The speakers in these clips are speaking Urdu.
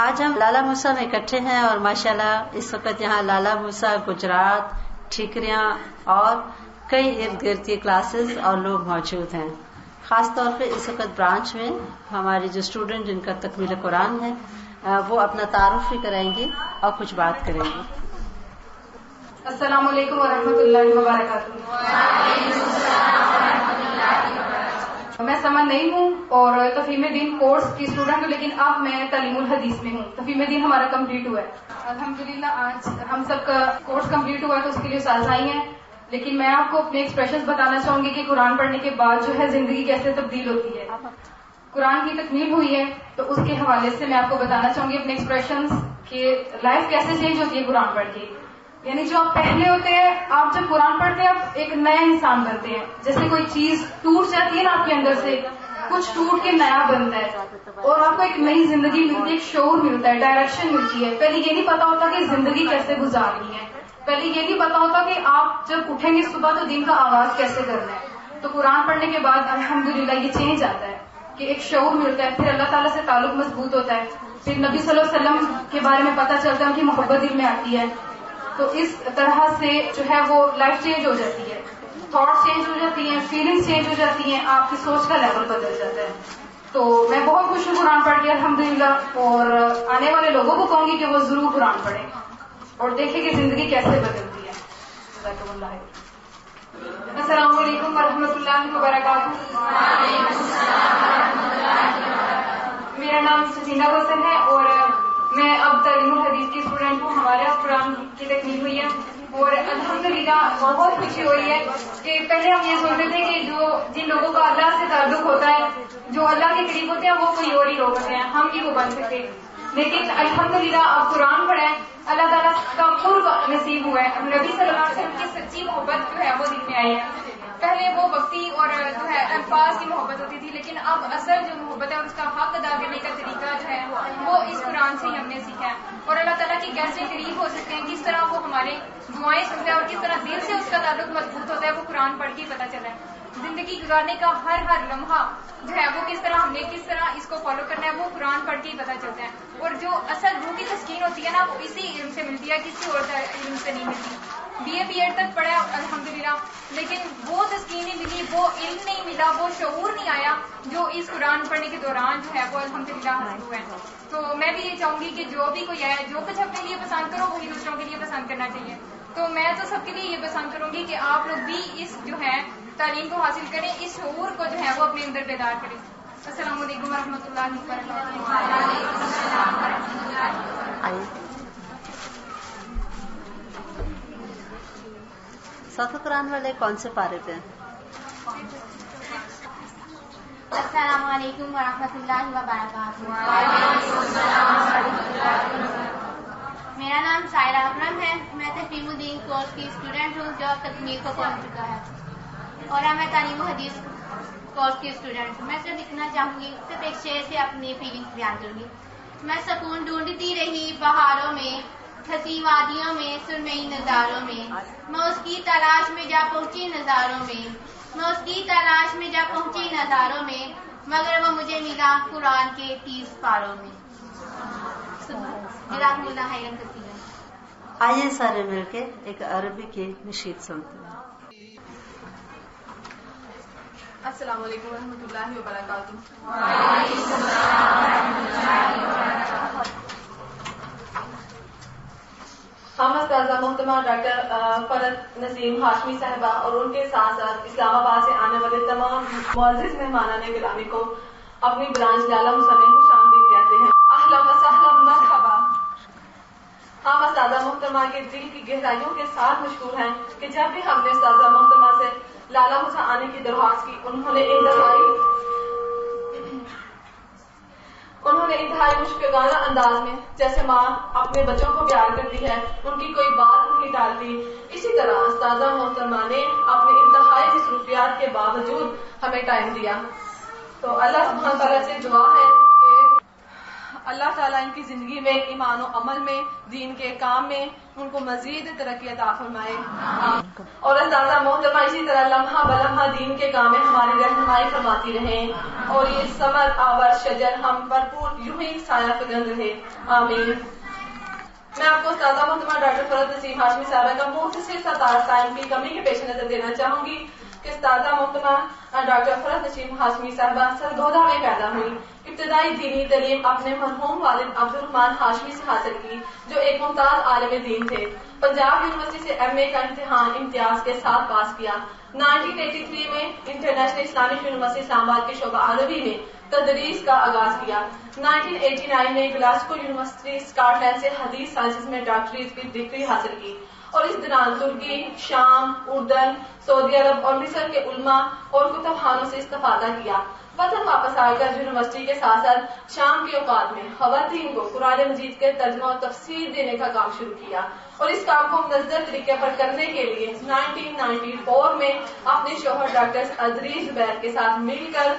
آج ہم لالا موسیٰ میں اکٹھے ہیں اور ماشاءاللہ اس وقت یہاں لالا موسیٰ گجرات، ٹھیکریاں اور کئی ارد گرد کی کلاسز اور لوگ موجود ہیں. خاص طور پہ اس وقت برانچ میں ہمارے جو اسٹوڈنٹ جن کا تکمیل قرآن ہے وہ اپنا تعارف بھی کرائیں گی اور کچھ بات کریں گی. السلام علیکم ورحمۃ اللہ وبرکاتہ. میں سمن نہیں ہوں اور تفہیم دین کورس کی اسٹوڈنٹ ہوں، لیکن اب میں تعلیم الحدیث میں ہوں. تفہیم دین ہمارا کمپلیٹ ہوا ہے الحمدللہ. آج ہم سب کا کورس کمپلیٹ ہوا ہے تو اس کے لیے استاد آئی ہیں، لیکن میں آپ کو اپنے ایکسپریشنز بتانا چاہوں گی کہ قرآن پڑھنے کے بعد جو ہے زندگی کیسے تبدیل ہوتی ہے. قرآن کی تکمیل ہوئی ہے تو اس کے حوالے سے میں آپ کو بتانا چاہوں گی اپنے ایکسپریشنز کہ لائف کیسے چینج ہوتی ہے قرآن پڑھ کے. یعنی جو آپ پہلے ہوتے ہیں، آپ جب قرآن پڑھتے ہیں آپ ایک نیا انسان بنتے ہیں. جیسے کوئی چیز ٹوٹ جاتی ہے نا آپ کے اندر سے، کچھ ٹوٹ کے نیا بنتا ہے اور آپ کو ایک نئی زندگی ملتی ہے، ایک شعور ملتا ہے، ڈائریکشن ملتی ہے. پہلے یہ نہیں پتا ہوتا کہ زندگی کیسے گزارنی ہے، پہلے یہ نہیں پتا ہوتا کہ آپ جب اٹھیں گے صبح تو دن کا آغاز کیسے کرنا ہے. تو قرآن پڑھنے کے بعد الحمدللہ یہ چینج آتا ہے کہ ایک شعور ملتا ہے، پھر اللہ تعالیٰ سے تعلق مضبوط ہوتا ہے، پھر نبی صلی اللہ علیہ وسلم کے بارے میں پتہ چلتا ہے، ان کی محبت دل میں آتی ہے. تو اس طرح سے جو ہے وہ لائف چینج ہو جاتی ہے، تھاٹس چینج ہو جاتی ہیں، فیلنگس چینج ہو جاتی ہیں، آپ کی سوچ کا لیول بدل جاتا ہے. تو میں بہت خوش ہوں قرآن پڑھ کے الحمدللہ، اور آنے والے لوگوں کو کہوں گی کہ وہ ضرور قرآن پڑھیں اور دیکھیں کہ زندگی کیسے بدلتی ہے. جزاکم اللہ. السلام علیکم ورحمۃ اللہ وبرکاتہ. میرا نام سکینہ حسن ہے اور میں اب تعلیم الحدیث کی اسٹوڈنٹ ہوں. ہمارے یہاں قرآن کی تکمیل ہوئی ہے اور الحمدللہ بہت خوشی ہوئی ہے کہ پہلے ہم یہ سوچتے تھے کہ جن لوگوں کا اللہ سے تعلق ہوتا ہے، جو اللہ کے قریب ہوتے ہیں، وہ کوئی اور ہی لوگ ہوتے ہیں، ہم ہی وہ بن سکتے. لیکن الحمدللہ اب قرآن پڑھا ہے، اللہ تعالیٰ کا قرب نصیب ہوا ہے، نبی صلی اللہ علیہ وسلم کی سچی محبت جو ہے وہ دل میں آئی ہے. پہلے وہ وقتی اور جو ہے الفاظ کی محبت ہوتی تھی، لیکن اب اصل جو محبت ہے اور اس کا حق ادا کرنے کا طریقہ جو ہے وہ اس قرآن سے ہی ہم نے سیکھا ہے. اور اللہ تعالیٰ کے کیسے قریب ہو سکتے ہیں، کس طرح وہ ہمارے دعائیں سنتا ہے اور کس طرح دل سے اس کا تعلق مضبوط ہوتا ہے، وہ قرآن پڑھ کے پتہ چلا ہے. زندگی گزارنے کا ہر لمحہ جو ہے وہ کس طرح ہم نے کس طرح اس کو فالو کرنا ہے، وہ قرآن پڑھ کے ہی پتہ چلتا ہے. اور جو اصل روح کی تسکین ہوتی ہے نا، وہ اسی علم سے ملتی ہے، کسی اور علم سے نہیں ملتی. بی ایڈ تک پڑھا الحمدللہ، لیکن وہ تسکین نہیں ملی، وہ علم نہیں ملا، وہ شعور نہیں آیا جو اس قرآن پڑھنے کے دوران جو ہے وہ الحمدللہ حاصل ہوا ہے. تو میں بھی یہ چاہوں گی کہ جو بھی کوئی ہے، جو کچھ اپنے لیے پسند کرو وہی دوسروں کے لیے پسند کرنا چاہیے. تو میں تو سب کے لیے یہ پسند کروں گی کہ آپ لوگ بھی اس جو ہے تعلیم کو حاصل کریں، اس شعور کو جو ہے وہ اپنے اندر بیدار کریں. السلام علیکم ورحمۃ اللہ وبرکاتہ. صوت قرآن والے کون سے پارے پہ؟ السلام علیکم ورحمۃ اللہ وبرکاتہ. میرا نام سائرہ اکرم ہے. میں تفہیم الدین کورس کی اسٹوڈنٹ ہوں جو اب تکمیل کو پہنچ چکا ہے، اور اب میں تعلیم الحدیث کورس کی اسٹوڈنٹ ہوں. میں صرف لکھنا چاہوں گی، صرف ایک شعر سے اپنی فیلنگس بیان کروں گی. میں سکون ڈھونڈتی رہی بہاروں میں، ہنسی وادیوں میں، سرمئی نظاروں میں، میں اس کی تلاش میں جا پہنچی نظاروں میں، میں اس کی تلاش میں جا پہنچی نظاروں میں، مگر وہ مجھے ملا قرآن کے 30 پاروں میں. جزاکم اللہ خیرا کثیرا. آئیے سارے مل کے ایک عربی کی نشید سنتے ہیں. السلام علیکم ورحمۃ اللہ وبرکاتہ. ہم استاذہ محترمہ ڈاکٹر فرد نسیم ہاشمی صاحبہ اور ان کے ساتھ ساتھ اسلام آباد سے آنے والے تمام معزز مہمانان گرامی کو اپنی برانچ لالا موسیٰ میں خوش آمدید کہتے ہیں. اہلا وسہلا مرحبا. ہم استاذہ محترمہ کے دل کی گہرائیوں کے ساتھ مشکور ہیں کہ جب بھی ہم نے استاذہ محترمہ سے لالا موسیٰ آنے کی درخواست کی، انہوں نے انتہائی مشفقانہ انداز میں، جیسے ماں اپنے بچوں کو پیار کرتی ہے، ان کی کوئی بات نہیں ٹالتی، اسی طرح استاذہ محترمہ نے اپنی انتہائی مصروفیات کے باوجود ہمیں ٹائم دیا. تو اللہ سبحانہ تعالیٰ سے دعا ہے کہ اللہ تعالیٰ ان کی زندگی میں ایمان و عمل میں، دین کے کام میں ان کو مزید ترقی عطا فرمائے. اور اللہ محترمہ اسی طرح لمحہ بلمحہ دین کے کام میں ہماری رہنمائی فرماتی رہیں اور یہ ثمر آور شجر ہم بھرپور یوں ہی سایہ فگن رہے. آمین. میں آپ کو استاذہ محترمہ ڈاکٹر فرحت نسیم ہاشمی صاحبہ کا مختصر سا تعارف ٹائم کی کمی کے پیش نظر دینا چاہوں گی کہ استاذہ محترمہ ڈاکٹر فرحت نسیم ہاشمی صاحبہ سرگودا میں پیدا ہوئی. ابتدائی دینی تعلیم اپنے مرحوم والد عبد الرحمان ہاشمی سے حاصل کی جو ایک ممتاز عالم دین تھے. پنجاب یونیورسٹی سے ایم اے کا امتحان امتیاز کے ساتھ پاس کیا. 1983 میں انٹرنیشنل اسلامک یونیورسٹی اسلام آباد کے شعبہ عربی میں تدریس کا آغاز کیا. 1989 میں گلاسکو یونیورسٹی اسکاٹ لینڈ سے حدیث سائنسز میں ڈاکٹریٹ کی ڈگری حاصل کی اور اس دوران ترکی، شام، اردن، سعودی عرب اور مصر کے علماء اور کتب خانوں سے استفادہ کیا. وطن واپس آ کر یونیورسٹی کے ساتھ ساتھ شام کے اوقات میں خواتین کو قرآن مجید کے ترجمہ اور تفسیر دینے کا کام شروع کیا اور اس کام کو منظم طریقے پر کرنے کے لیے 1994 میں اپنے شوہر ڈاکٹر ادریس زبیر کے ساتھ مل کر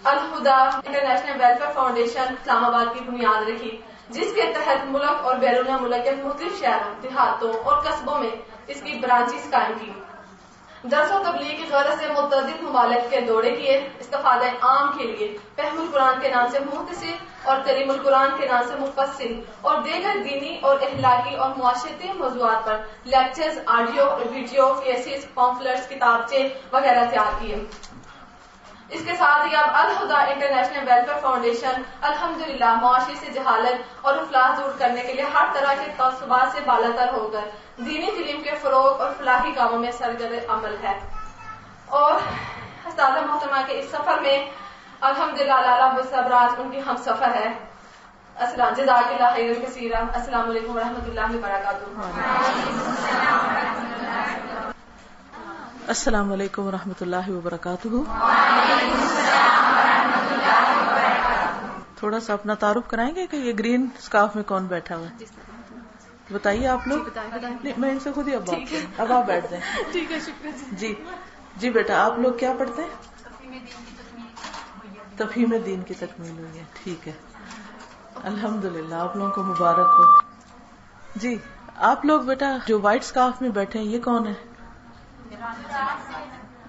الہدا انٹرنیشنل ویلفیئر فاؤنڈیشن اسلام آباد کی بنیاد رکھی جس کے تحت ملک اور بیرون ملک کے مختلف شہروں، دیہاتوں اور قصبوں میں اس کی برانچز قائم کی. درس و تبلیغ کی غرض سے متعدد ممالک کے دورے کیے. استفادہ عام کے لیے فہم القرآن کے نام سے مختصر اور کریم القرآن کے نام سے مفصل اور دیگر دینی اور اخلاقی اور معاشرتی موضوعات پر لیکچرز، آڈیو اور ویڈیو کیسز، پامفلٹس، کتابچے وغیرہ تیار کیے. اس کے ساتھ ہی اب الہدا انٹرنیشنل ویلفیئر فاؤنڈیشن الحمدللہ معاشی سے جہالت اور افلاس دور کرنے کے لیے ہر طرح کے تعصبات سے بالاتر ہو کر دینی تعلیم کے فروغ اور فلاحی کاموں میں سرگرم عمل ہے. اور استاذہ محترمہ کے اس سفر میں الحمدللہ لالا صبرات ان کی ہم سفر ہے. السلام جزاک اللہ خیر کثیرا. السلام علیکم ورحمۃ اللہ وبرکاتہ. السلام علیکم ورحمۃ اللہ وبرکاتہ. تھوڑا سا اپنا تعارف کرائیں گے کہ یہ گرین اسکارف میں کون بیٹھا ہوا ہے؟ بتائیے آپ لوگ. میں ان سے خود ہی اب آپ بیٹھ جائیں. ٹھیک ہے، شکریہ. جی بیٹا، آپ لوگ کیا پڑھتے ہیں؟ تفہیم دین کی تکمیل ہوئی ہے. ٹھیک ہے، الحمدللہ، آپ لوگوں کو مبارک ہو. جی آپ لوگ بیٹا جو وائٹ اسکارف میں بیٹھے ہیں یہ کون ہے؟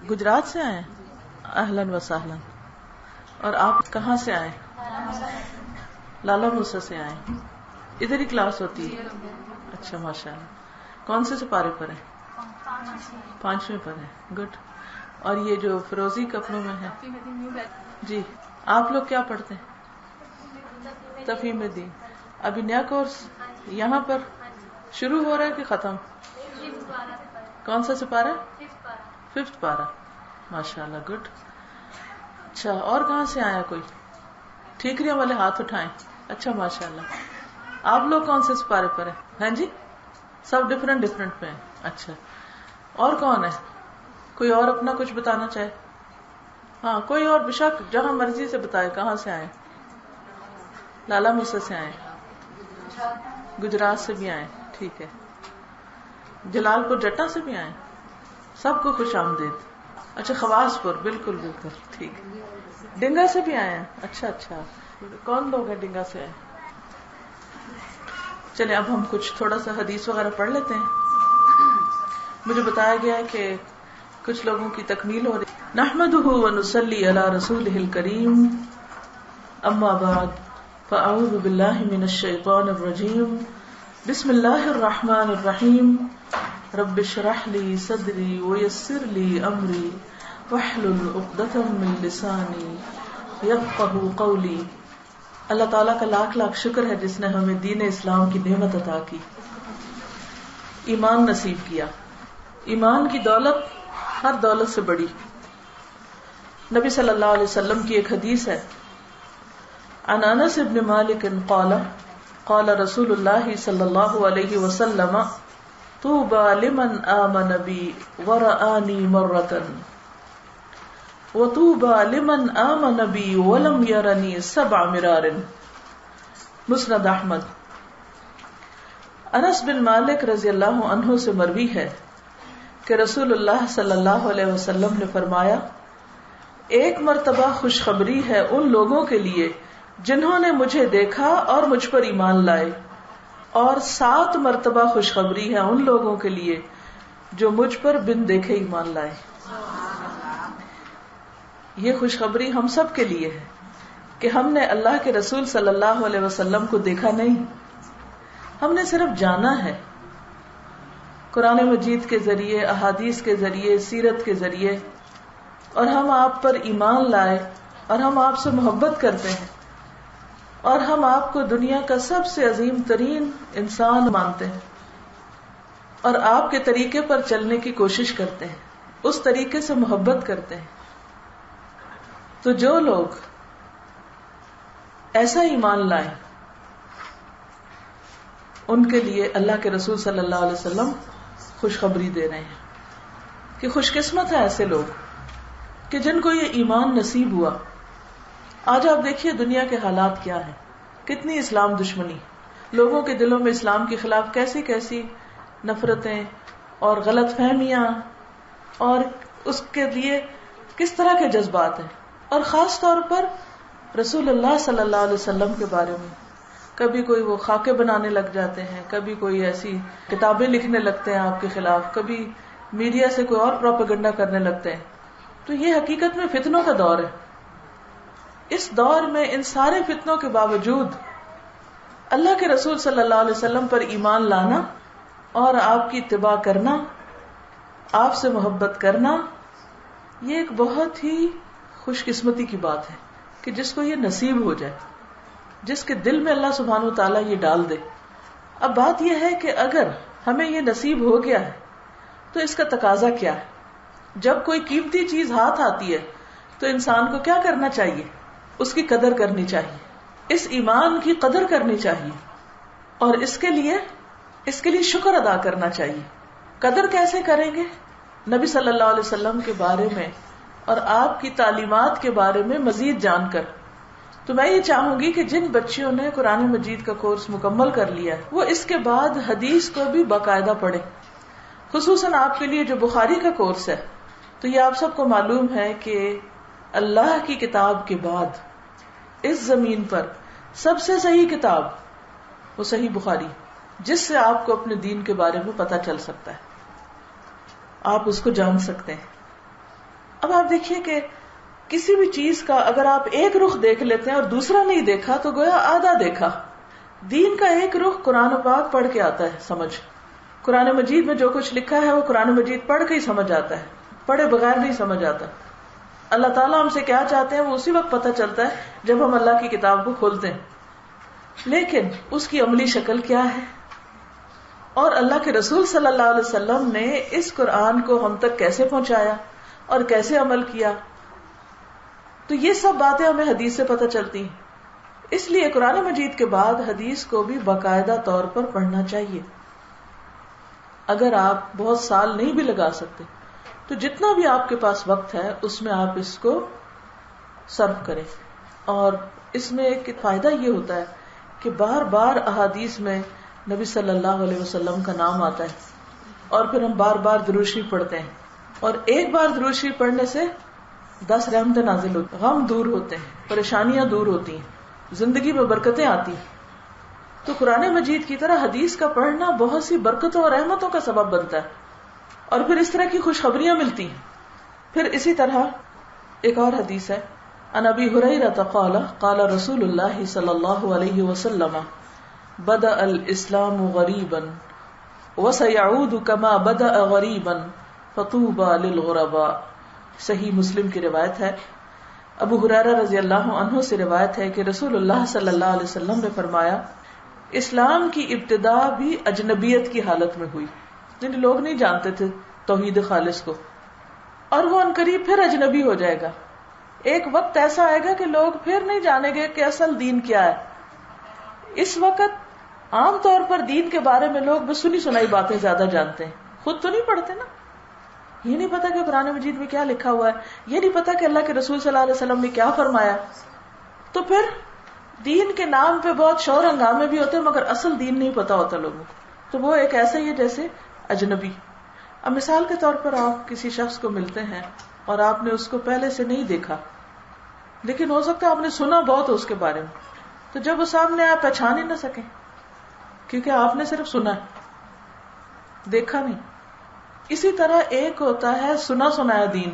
گجرات سے آئے ہیں؟ اہلاً و سہلاً. اور آپ کہاں سے آئے؟ لالا موسیٰ سے آئے ہیں. ادھر ہی کلاس ہوتی ہے؟ اچھا، ماشاء اللہ. کون سے سپارے پر ہیں؟ 5ویں پر ہیں. گڈ. اور یہ جو فروزی کپڑوں میں ہے، جی آپ لوگ کیا پڑھتے ہیں؟ تفہیم دین. ابھی نیا کورس یہاں پر شروع ہو رہا ہے کہ ختم؟ کون سا سپارہ؟ 5th پارہ. ماشاء اللہ، گڈ. اچھا، اور کہاں سے آیا کوئی؟ ٹھیکریاں والے ہاتھ اٹھائیں. اچھا، ماشاء اللہ. آپ لوگ کون سے سپارے پر ہیں؟ ہاں جی، سب ڈفرنٹ پہ ہیں. اچھا، اور کون ہے؟ کوئی اور اپنا کچھ بتانا چاہے؟ ہاں، کوئی اور بشک جہاں مرضی سے بتائے. کہاں سے آئے؟ لالا موسیٰ سے آئے. گجرات سے بھی آئے. ٹھیک ہے. جلال پور جٹا سے بھی آئے. سب کو خوش آمدید. اچھا، خواص پور. بالکل. ٹھیک. ڈنگا سے بھی آئے ہیں. اچھا. کون لوگ ہیں ڈنگا سے آئے؟ چلے اب ہم کچھ تھوڑا سا حدیث وغیرہ پڑھ لیتے ہیں. مجھے بتایا گیا ہے کہ کچھ لوگوں کی تکمیل ہو رہی. نحمدہ ونصلی علی رسولہ الکریم، اما بعد، فاعوذ باللہ من الشیطان الرجیم، بسم اللہ الرحمن الرحیم. رب اشرح لی صدری ویسر لی امری واحلل عقدۃ من لسانی یفقہوا قولی. اللہ تعالیٰ کا لاکھ لاکھ شکر ہے جس نے ہمیں دین اسلام کی نعمت عطا کی، ایمان نصیب کیا. ایمان کی دولت ہر دولت سے بڑی. نبی صلی اللہ علیہ وسلم کی ایک حدیث ہے، عن انس بن مالک قال قال رسول اللہ صلی اللہ علیہ وسلم طوبى لمن آمن بی ورآنی مرة وطوبى لمن آمن بی ولم يرنی 7 مرار. مسند احمد. انس بن مالک رضی اللہ عنہ سے مروی ہے کہ رسول اللہ صلی اللہ علیہ وسلم نے فرمایا، ایک مرتبہ خوشخبری ہے ان لوگوں کے لیے جنہوں نے مجھے دیکھا اور مجھ پر ایمان لائے، اور 7 مرتبہ خوشخبری ہے ان لوگوں کے لیے جو مجھ پر بن دیکھے ایمان لائے. یہ خوشخبری ہم سب کے لیے ہے کہ ہم نے اللہ کے رسول صلی اللہ علیہ وسلم کو دیکھا نہیں، ہم نے صرف جانا ہے. قرآن مجید کے ذریعے، احادیث کے ذریعے، سیرت کے ذریعے، اور ہم آپ پر ایمان لائے، اور ہم آپ سے محبت کرتے ہیں، اور ہم آپ کو دنیا کا سب سے عظیم ترین انسان مانتے ہیں، اور آپ کے طریقے پر چلنے کی کوشش کرتے ہیں، اس طریقے سے محبت کرتے ہیں. تو جو لوگ ایسا ایمان لائیں ان کے لیے اللہ کے رسول صلی اللہ علیہ وسلم خوشخبری دے رہے ہیں کہ خوش قسمت ہے ایسے لوگ کہ جن کو یہ ایمان نصیب ہوا. آج آپ دیکھیے دنیا کے حالات کیا ہیں، کتنی اسلام دشمنی، لوگوں کے دلوں میں اسلام کے خلاف کیسی کیسی نفرتیں اور غلط فہمیاں، اور اس کے لیے کس طرح کے جذبات ہیں. اور خاص طور پر رسول اللہ صلی اللہ علیہ وسلم کے بارے میں کبھی کوئی وہ خاکے بنانے لگ جاتے ہیں، کبھی کوئی ایسی کتابیں لکھنے لگتے ہیں آپ کے خلاف، کبھی میڈیا سے کوئی اور پروپیگنڈا کرنے لگتے ہیں. تو یہ حقیقت میں فتنوں کا دور ہے. اس دور میں ان سارے فتنوں کے باوجود اللہ کے رسول صلی اللہ علیہ وسلم پر ایمان لانا اور آپ کی اتباع کرنا، آپ سے محبت کرنا، یہ ایک بہت ہی خوش قسمتی کی بات ہے کہ جس کو یہ نصیب ہو جائے، جس کے دل میں اللہ سبحانہ و تعالیٰ یہ ڈال دے. اب بات یہ ہے کہ اگر ہمیں یہ نصیب ہو گیا ہے تو اس کا تقاضا کیا ہے؟ جب کوئی قیمتی چیز ہاتھ آتی ہے تو انسان کو کیا کرنا چاہیے؟ اس کی قدر کرنی چاہیے، اس ایمان کی قدر کرنی چاہیے، اور اس کے لیے شکر ادا کرنا چاہیے. قدر کیسے کریں گے؟ نبی صلی اللہ علیہ وسلم کے بارے میں اور آپ کی تعلیمات کے بارے میں مزید جان کر. تو میں یہ چاہوں گی کہ جن بچیوں نے قرآن مجید کا کورس مکمل کر لیا ہے وہ اس کے بعد حدیث کو بھی باقاعدہ پڑھیں. خصوصاً آپ کے لیے جو بخاری کا کورس ہے، تو یہ آپ سب کو معلوم ہے کہ اللہ کی کتاب کے بعد اس زمین پر سب سے صحیح کتاب وہ صحیح بخاری، جس سے آپ کو اپنے دین کے بارے میں پتہ چل سکتا ہے، آپ اس کو جان سکتے ہیں. اب آپ دیکھیے کہ کسی بھی چیز کا اگر آپ ایک رخ دیکھ لیتے ہیں اور دوسرا نہیں دیکھا تو گویا آدھا دیکھا. دین کا ایک رخ قرآن پاک پڑھ کے آتا ہے سمجھ. قرآن مجید میں جو کچھ لکھا ہے وہ قرآن مجید پڑھ کے ہی سمجھ آتا ہے، پڑھے بغیر نہیں سمجھ آتا. اللہ تعالیٰ ہم سے کیا چاہتے ہیں وہ اسی وقت پتہ چلتا ہے جب ہم اللہ کی کتاب کو کھولتے ہیں. لیکن اس کی عملی شکل کیا ہے، اور اللہ کے رسول صلی اللہ علیہ وسلم نے اس قرآن کو ہم تک کیسے پہنچایا اور کیسے عمل کیا، تو یہ سب باتیں ہمیں حدیث سے پتہ چلتی ہیں. اس لیے قرآن مجید کے بعد حدیث کو بھی باقاعدہ طور پر پڑھنا چاہیے. اگر آپ بہت سال نہیں بھی لگا سکتے تو جتنا بھی آپ کے پاس وقت ہے اس میں آپ اس کو صرف کریں. اور اس میں ایک فائدہ یہ ہوتا ہے کہ بار بار احادیث میں نبی صلی اللہ علیہ وسلم کا نام آتا ہے، اور پھر ہم بار بار درود شریف پڑھتے ہیں، اور ایک بار درود شریف پڑھنے سے 10 رحمتیں نازل ہوتی ہیں، غم دور ہوتے ہیں، پریشانیاں دور ہوتی ہیں، زندگی میں برکتیں آتی ہیں. تو قرآن مجید کی طرح حدیث کا پڑھنا بہت سی برکتوں اور رحمتوں کا سبب بنتا ہے، اور پھر اس طرح کی خوشخبریاں ملتی ہیں. پھر اسی طرح ایک اور حدیث ہے، عن ابی ہریرہ قال قال رسول اللہ صلی اللہ علیہ وسلم بدأ الاسلام غریبا وسيعود كما بدأ غریبا فطوبى للغرباء. صحیح مسلم کی روایت ہے. ابو ہریرہ رضی اللہ عنہ سے روایت ہے کہ رسول اللہ صلی اللہ علیہ وسلم نے فرمایا، اسلام کی ابتدا بھی اجنبیت کی حالت میں ہوئی، یعنی لوگ نہیں جانتے تھے توحید خالص کو، اور وہ عنقریب پھر اجنبی ہو جائے گا. ایک وقت ایسا آئے گا کہ لوگ پھر نہیں جانیں گے کہ اصل دین کیا ہے. اس وقت عام طور پر دین کے بارے میں لوگ بس سنی سنائی باتیں زیادہ جانتے ہیں، خود تو نہیں پڑھتے نا. یہ نہیں پتا کہ قرآن مجید میں کیا لکھا ہوا ہے، یہ نہیں پتا کہ اللہ کے رسول صلی اللہ علیہ وسلم نے کیا فرمایا. تو پھر دین کے نام پہ بہت شور ہنگامے بھی ہوتے ہیں مگر اصل دین نہیں پتا ہوتا لوگوں کو. تو وہ ایک ایسا ہی ہے جیسے اجنبی. اب مثال کے طور پر آپ کسی شخص کو ملتے ہیں اور آپ نے اس کو پہلے سے نہیں دیکھا، لیکن ہو سکتا ہے آپ نے سنا بہت اس کے بارے میں، تو جب وہ سامنے آپ پہچان ہی نہ سکیں، کیونکہ آپ نے صرف سنا ہے، دیکھا نہیں. اسی طرح ایک ہوتا ہے سنا سنایا دین،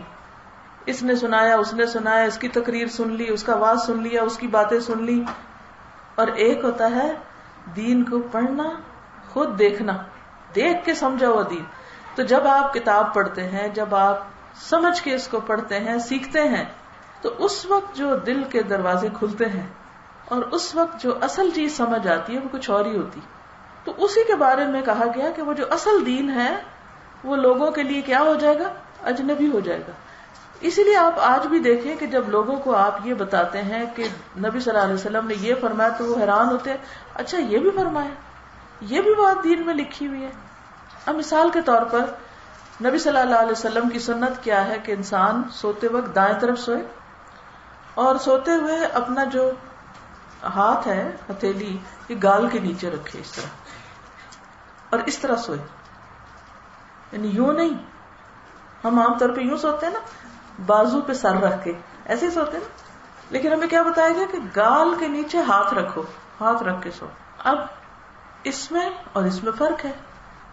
اس نے سنایا، اس نے سنایا، اس کی تقریر سن لی، اس کا واز سن لیا، اس کی باتیں سن لی. اور ایک ہوتا ہے دین کو پڑھنا، خود دیکھنا، دیکھ کے سمجھا ہوا دین. تو جب آپ کتاب پڑھتے ہیں، جب آپ سمجھ کے اس کو پڑھتے ہیں، سیکھتے ہیں، تو اس وقت جو دل کے دروازے کھلتے ہیں اور اس وقت جو اصل چیز سمجھ آتی ہے وہ کچھ اور ہی ہوتی. تو اسی کے بارے میں کہا گیا کہ وہ جو اصل دین ہے وہ لوگوں کے لیے کیا ہو جائے گا؟ اجنبی ہو جائے گا. اسی لیے آپ آج بھی دیکھیں کہ جب لوگوں کو آپ یہ بتاتے ہیں کہ نبی صلی اللہ علیہ وسلم نے یہ فرمایا تو وہ حیران ہوتے ہیں، اچھا یہ بھی فرمایا، یہ بھی بات دین میں لکھی ہوئی ہے. اب مثال کے طور پر نبی صلی اللہ علیہ وسلم کی سنت کیا ہے کہ انسان سوتے وقت دائیں طرف سوئے اور سوتے ہوئے اپنا جو ہاتھ ہے، ہتھیلی، یہ گال کے نیچے رکھے اس طرح، اور اس طرح سوئے. یعنی یوں نہیں، ہم عام طور پہ یوں سوتے ہیں نا، بازو پہ سر رکھ کے ایسے ہی سوتے ہیں نا، لیکن ہمیں کیا بتایا گیا کہ گال کے نیچے ہاتھ رکھو، ہاتھ رکھ کے سو. اب اس میں اور اس میں فرق ہے،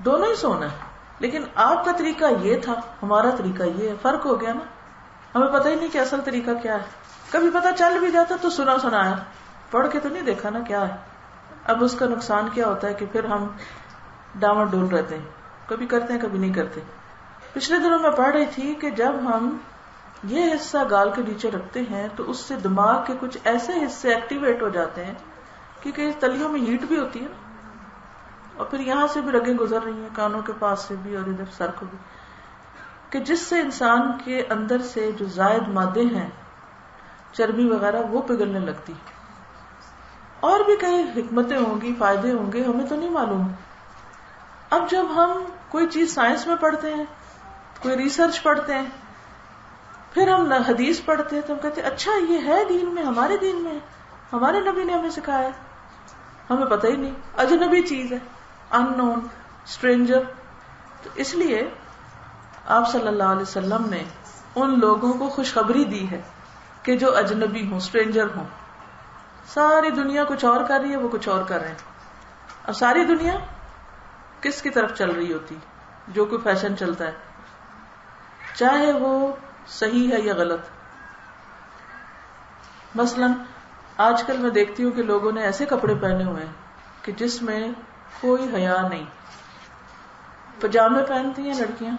دونوں ہی سونا ہے، لیکن آپ کا طریقہ یہ تھا، ہمارا طریقہ یہ ہے، فرق ہو گیا نا. ہمیں پتہ ہی نہیں کہ اصل طریقہ کیا ہے. کبھی پتہ چل بھی جاتا تو سنا سنایا، پڑھ کے تو نہیں دیکھا نا کیا ہے. اب اس کا نقصان کیا ہوتا ہے کہ پھر ہم ڈاما ڈول رہتے ہیں، کبھی کرتے ہیں کبھی نہیں کرتے. پچھلے دنوں میں پڑھ رہی تھی کہ جب ہم یہ حصہ گال کے نیچے رکھتے ہیں تو اس سے دماغ کے کچھ ایسے حصے ایکٹیویٹ ہو جاتے ہیں، کیونکہ اس تلیوں میں ہیٹ بھی ہوتی ہے نا، اور پھر یہاں سے بھی رگیں گزر رہی ہیں، کانوں کے پاس سے بھی اور ادھر سر کو بھی، کہ جس سے انسان کے اندر سے جو زائد مادے ہیں، چربی وغیرہ، وہ پگھلنے لگتی. اور بھی کئی حکمتیں ہوں گی، فائدے ہوں گے، ہمیں تو نہیں معلوم. اب جب ہم کوئی چیز سائنس میں پڑھتے ہیں، کوئی ریسرچ پڑھتے ہیں، پھر ہم حدیث پڑھتے ہیں تو ہم کہتے ہیں اچھا یہ ہے دین میں، ہمارے دین میں، ہمارے نبی نے ہمیں سکھایا. ہمیں پتہ ہی نہیں، اجنبی چیز ہے، ان نون، اسٹرینجر. تو اس لیے آپ صلی اللہ علیہ وسلم نے ان لوگوں کو خوشخبری دی ہے کہ جو اجنبی ہوں، اسٹرینجر ہوں. ساری دنیا کچھ اور کر رہی ہے، وہ کچھ اور کر رہے ہیں. اب ساری دنیا کس کی طرف چل رہی ہوتی؟ جو کوئی فیشن چلتا ہے، چاہے وہ صحیح ہے یا غلط. مثلا آج کل میں دیکھتی ہوں کہ لوگوں نے ایسے کپڑے پہنے ہوئے ہیں کہ جس میں کوئی حیا نہیں. پجامے پہنتی ہیں لڑکیاں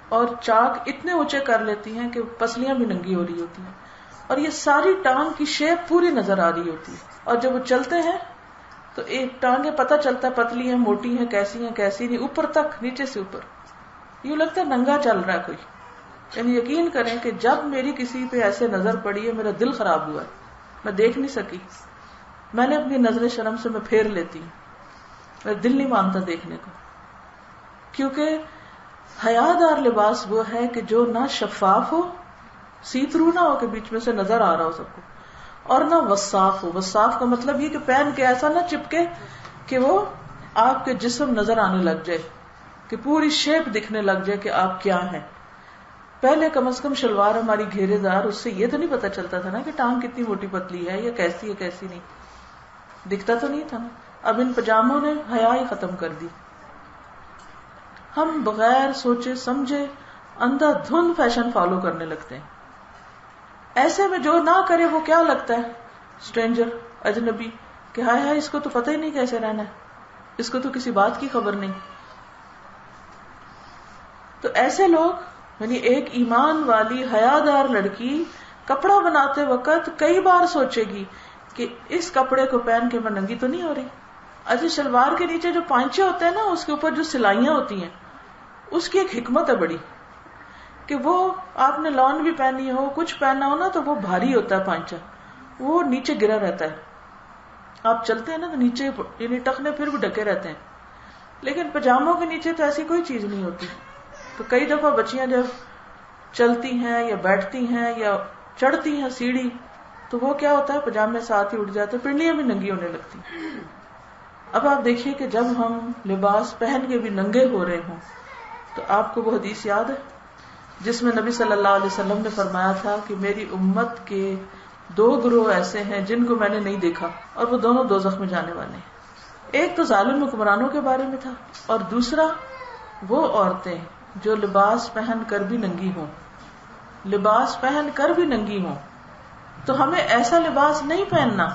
اور چاک اتنے اونچے کر لیتی ہیں کہ پسلیاں بھی ننگی ہو رہی ہوتی ہیں، اور یہ ساری ٹانگ کی شیپ پوری نظر آ رہی ہوتی ہے. اور جب وہ چلتے ہیں تو ایک ٹانگیں پتہ چلتا ہے پتلی ہیں، موٹی ہیں، کیسی ہیں کیسی نہیں، اوپر تک، نیچے سے اوپر، یوں لگتا ہے ننگا چل رہا ہے کوئی. یعنی یقین کریں کہ جب میری کسی پہ ایسے نظر پڑی ہے میرا دل خراب ہوا ہے، میں دیکھ نہیں سکی. میں نے اپنی نظر شرم سے میں پھیر لیتی ہوں، میرا دل نہیں مانتا دیکھنے کو. کیونکہ حیادار لباس وہ ہے کہ جو نہ شفاف ہو، سی تھرو نہ ہو کہ بیچ میں سے نظر آ رہا ہو سب کو، اور نہ وصاف ہو. وصاف کا مطلب یہ کہ پہن کے ایسا نہ چپکے کہ وہ آپ کے جسم نظر آنے لگ جائے، کہ پوری شیپ دکھنے لگ جائے کہ آپ کیا ہیں. پہلے کم از کم شلوار ہماری گھیرے دار، اس سے یہ تو نہیں پتا چلتا تھا نا کہ ٹانگ کتنی موٹی پتلی ہے یا کیسی ہے کیسی نہیں، دکھتا تو نہیں تھا نا. اب ان پجاموں نے حیا ہی ختم کر دی. ہم بغیر سوچے سمجھے اندھا دھند فیشن فالو کرنے لگتے ہیں. ایسے میں جو نہ کرے وہ کیا لگتا ہے؟ اسٹرینجر، اجنبی، کہ ہائے ہائے اس کو تو پتہ ہی نہیں کیسے رہنا ہے، اس کو تو کسی بات کی خبر نہیں. تو ایسے لوگ، یعنی ایک ایمان والی حیادار لڑکی کپڑا بناتے وقت کئی بار سوچے گی کہ اس کپڑے کو پہن کے میں ننگی تو نہیں ہو رہی. اچھا، شلوار کے نیچے جو پانچے ہوتے ہیں نا، اس کے اوپر جو سلائیاں ہوتی ہیں، اس کی ایک حکمت ہے بڑی، کہ وہ آپ نے لان بھی پہنی ہو، کچھ پہننا ہو نا، تو وہ بھاری ہوتا ہے پانچا، وہ نیچے گرا رہتا ہے. آپ چلتے ہیں نا تو نیچے یعنی ٹخنے پھر بھی ڈھکے رہتے ہیں، لیکن پجاموں کے نیچے تو ایسی کوئی چیز نہیں ہوتی. تو کئی دفعہ بچیاں جب چلتی ہیں یا بیٹھتی ہیں یا چڑھتی ہیں سیڑھی، تو وہ کیا ہوتا ہے، پجامے ساتھ ہی اٹھ جاتے، پنڈلیاں بھی ننگی ہونے لگتی. اب آپ دیکھیے کہ جب ہم لباس پہن کے بھی ننگے ہو رہے ہوں تو آپ کو وہ حدیث یاد ہے جس میں نبی صلی اللہ علیہ وسلم نے فرمایا تھا کہ میری امت کے دو گروہ ایسے ہیں جن کو میں نے نہیں دیکھا اور وہ دونوں دوزخ میں جانے والے ہیں. ایک تو ظالم حکمرانوں کے بارے میں تھا اور دوسرا وہ عورتیں جو لباس پہن کر بھی ننگی ہوں. لباس پہن کر بھی ننگی ہوں. تو ہمیں ایسا لباس نہیں پہننا،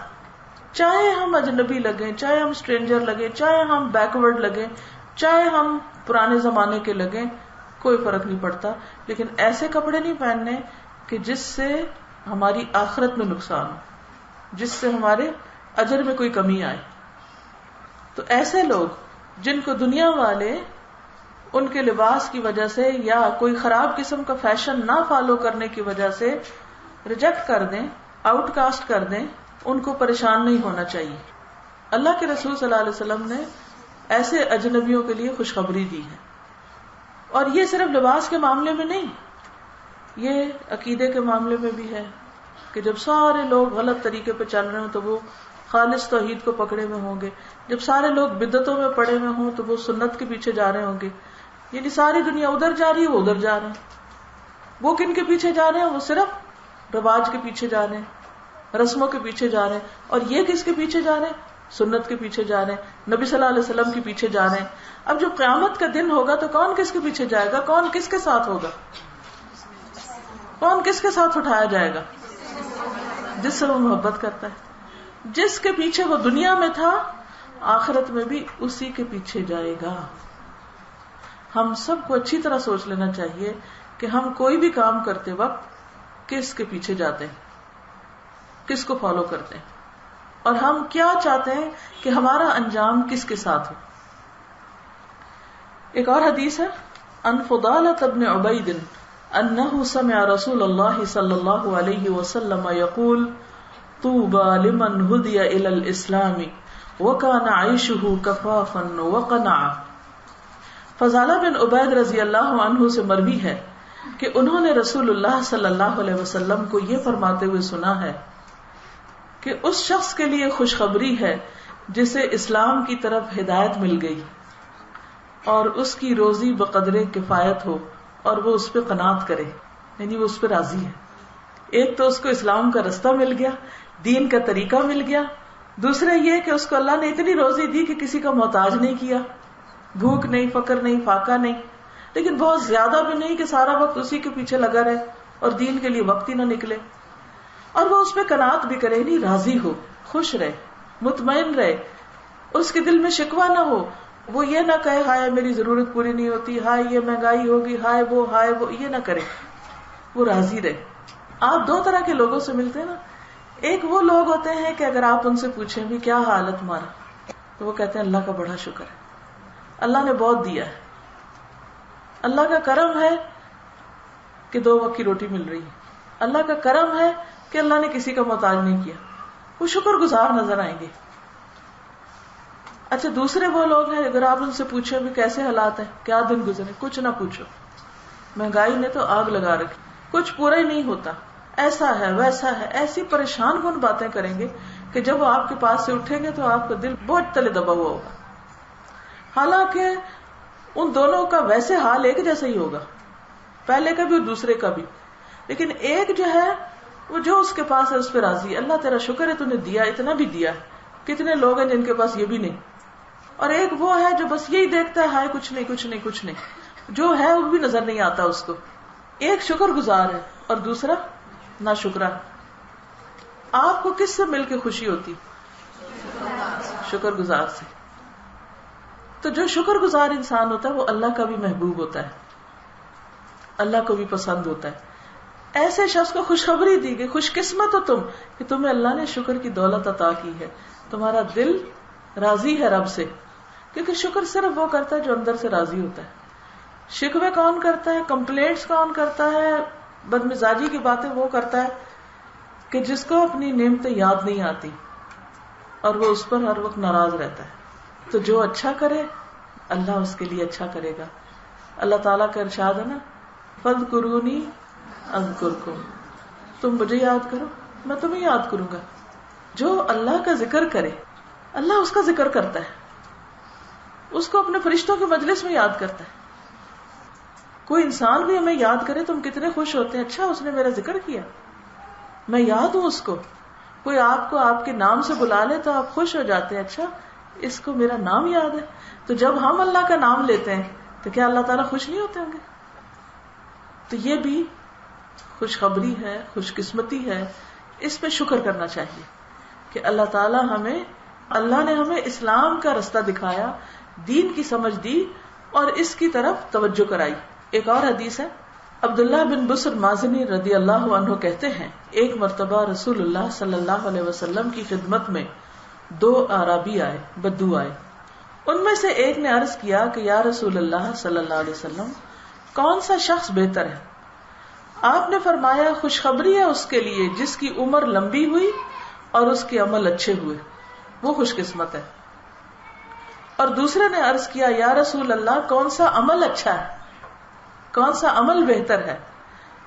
چاہے ہم اجنبی لگیں، چاہے ہم اسٹرینجر لگیں، چاہے ہم بیکورڈ لگیں، چاہے ہم پرانے زمانے کے لگیں، کوئی فرق نہیں پڑتا. لیکن ایسے کپڑے نہیں پہننے کہ جس سے ہماری آخرت میں نقصان ہو، جس سے ہمارے اجر میں کوئی کمی آئے. تو ایسے لوگ جن کو دنیا والے ان کے لباس کی وجہ سے یا کوئی خراب قسم کا فیشن نہ فالو کرنے کی وجہ سے ریجیکٹ کر دیں، آؤٹ کاسٹ کر دیں، ان کو پریشان نہیں ہونا چاہیے. اللہ کے رسول صلی اللہ علیہ وسلم نے ایسے اجنبیوں کے لیے خوشخبری دی ہے. اور یہ صرف لباس کے معاملے میں نہیں، یہ عقیدے کے معاملے میں بھی ہے کہ جب سارے لوگ غلط طریقے پہ چل رہے ہوں تو وہ خالص توحید کو پکڑے ہوئے ہوں گے. جب سارے لوگ بدعتوں میں پڑے ہوئے ہوں تو وہ سنت کے پیچھے جا رہے ہوں گے. یعنی ساری دنیا ادھر جا رہی ہے، وہ ادھر جا رہے ہیں. وہ کن کے پیچھے جا رہے ہیں؟ وہ صرف رواج کے پیچھے جا رہے ہیں، رسموں کے پیچھے جا رہے ہیں. اور یہ کس کے پیچھے جا رہے ہیں؟ سنت کے پیچھے جا رہے ہیں، نبی صلی اللہ علیہ وسلم کے پیچھے جا رہے ہیں. اب جو قیامت کا دن ہوگا تو کون کس کے پیچھے جائے گا؟ کون کس کے ساتھ ہوگا؟ کون کس کے ساتھ اٹھایا جائے گا؟ جس سے وہ محبت کرتا ہے. جس کے پیچھے وہ دنیا میں تھا آخرت میں بھی اسی کے پیچھے جائے گا. ہم سب کو اچھی طرح سوچ لینا چاہیے کہ ہم کوئی بھی کام کرتے وقت کس کے پیچھے جاتے ہیں، کس کو فالو کرتے ہیں، اور ہم کیا چاہتے ہیں کہ ہمارا انجام کس کے ساتھ ہو. ایک اور حدیث ہے ان فضالة بن عبید انه سمع رسول الله صلی اللہ علیہ وسلم یقول طوبى لمن هدي الى الاسلام وكان عيشه كفافا وقنعا. فضالہ بن عبید رضی اللہ عنہ سے مروی ہے کہ انہوں نے رسول اللہ صلی اللہ علیہ وسلم کو یہ فرماتے ہوئے سنا ہے کہ اس شخص کے لیے خوشخبری ہے جسے اسلام کی طرف ہدایت مل گئی اور اس کی روزی بقدر کفایت ہو اور وہ اس پہ قناعت کرے، یعنی وہ اس پہ راضی ہے. ایک تو اس کو اسلام کا رستہ مل گیا، دین کا طریقہ مل گیا. دوسرا یہ کہ اس کو اللہ نے اتنی روزی دی کہ کسی کا محتاج نہیں کیا، بھوک نہیں، فقر نہیں، فاقہ نہیں، لیکن بہت زیادہ بھی نہیں کہ سارا وقت اسی کے پیچھے لگا رہے اور دین کے لیے وقت ہی نہ نکلے. اور وہ اس پہ قناعت بھی کرے، نہیں راضی ہو، خوش رہے، مطمئن رہے، اس کے دل میں شکوہ نہ ہو. وہ یہ نہ کہے ہائے میری ضرورت پوری نہیں ہوتی، ہائے یہ مہنگائی ہوگی، ہائے وہ، یہ نہ کرے. وہ راضی رہے. آپ دو طرح کے لوگوں سے ملتے ہیں نا. ایک وہ لوگ ہوتے ہیں کہ اگر آپ ان سے پوچھیں بھی کیا حال ہے تمہارا، تو وہ کہتے ہیں اللہ کا بڑا شکر ہے، اللہ نے بہت دیا ہے، اللہ کا کرم ہے کہ 2 وقت کی روٹی مل رہی ہے، اللہ کا کرم ہے کہ اللہ نے کسی کا محتاج نہیں کیا. وہ شکر گزار نظر آئیں گے. اچھا دوسرے وہ لوگ ہیں اگر آپ ان سے پوچھیں بھی کیسے حالات ہیں، کیا دن گزرے، کچھ نہ پوچھو، مہنگائی نے تو آگ لگا رکھی، کچھ پورا ہی نہیں ہوتا، ایسا ہے ویسا ہے، ایسی پریشان کن باتیں کریں گے کہ جب وہ آپ کے پاس سے اٹھیں گے تو آپ کا دل بہت تلے دبا ہوا ہوگا. حالانکہ ان دونوں کا ویسے حال ایک جیسا ہی ہوگا، پہلے کا بھی اور دوسرے کا بھی. لیکن ایک جو ہے وہ جو اس کے پاس ہے اس پہ راضی ہے، اللہ تیرا شکر ہے تو نے دیا، اتنا بھی دیا. کتنے لوگ ہیں جن کے پاس یہ بھی نہیں. اور ایک وہ ہے جو بس یہی دیکھتا ہے ہائے کچھ نہیں کچھ نہیں کچھ نہیں، جو ہے وہ بھی نظر نہیں آتا اس کو. ایک شکر گزار ہے اور دوسرا ناشکرا. آپ کو کس سے مل کے خوشی ہوتی؟ شکر گزار سے. تو جو شکر گزار انسان ہوتا ہے وہ اللہ کا بھی محبوب ہوتا ہے، اللہ کو بھی پسند ہوتا ہے. ایسے شخص کو خوشخبری دی گئی، خوش قسمت ہو تم کہ تمہیں اللہ نے شکر کی دولت عطا کی ہے، تمہارا دل راضی ہے رب سے. کیونکہ شکر صرف وہ کرتا ہے جو اندر سے راضی ہوتا ہے. شکوے کون کرتا ہے، کمپلینٹس کون کرتا ہے، بدمزاجی کی باتیں وہ کرتا ہے کہ جس کو اپنی نعمتیں یاد نہیں آتی اور وہ اس پر ہر وقت ناراض رہتا ہے. تو جو اچھا کرے اللہ اس کے لیے اچھا کرے گا. اللہ تعالیٰ کا ارشاد ہے نا، فاذکرونی اذکرکم، تم مجھے یاد کرو میں تمہیں یاد کروں گا. جو اللہ کا ذکر کرے اللہ اس کا ذکر کرتا ہے، اس کو اپنے فرشتوں کے مجلس میں یاد کرتا ہے. کوئی انسان بھی ہمیں یاد کرے تو ہم کتنے خوش ہوتے ہیں، اچھا اس نے میرا ذکر کیا. میں یاد ہوں اس کو. کوئی آپ کو آپ کے نام سے بلا لے تو آپ خوش ہو جاتے ہیں, اچھا اس کو میرا نام یاد ہے. تو جب ہم اللہ کا نام لیتے ہیں تو کیا اللہ تعالیٰ خوش نہیں ہوتے ہوں گے؟ تو یہ بھی خوشخبری ہے, خوش قسمتی ہے. اس پہ شکر کرنا چاہیے کہ اللہ تعالیٰ اللہ نے ہمیں اسلام کا رستہ دکھایا, دین کی سمجھ دی اور اس کی طرف توجہ کرائی. ایک اور حدیث ہے, عبداللہ بن بسر مازنی رضی اللہ عنہ کہتے ہیں, ایک مرتبہ رسول اللہ صلی اللہ علیہ وسلم کی خدمت میں 2 اعرابی آئے, بدو آئے. ان میں سے ایک نے عرض کیا کہ یا رسول اللہ صلی اللہ علیہ وسلم, کون سا شخص بہتر ہے؟ آپ نے فرمایا, خوشخبری ہے اس کے لیے جس کی عمر لمبی ہوئی اور اس کے عمل اچھے ہوئے, وہ خوش قسمت ہے. اور دوسرے نے عرض کیا, یا رسول اللہ, کون سا عمل اچھا ہے, کون سا عمل بہتر ہے؟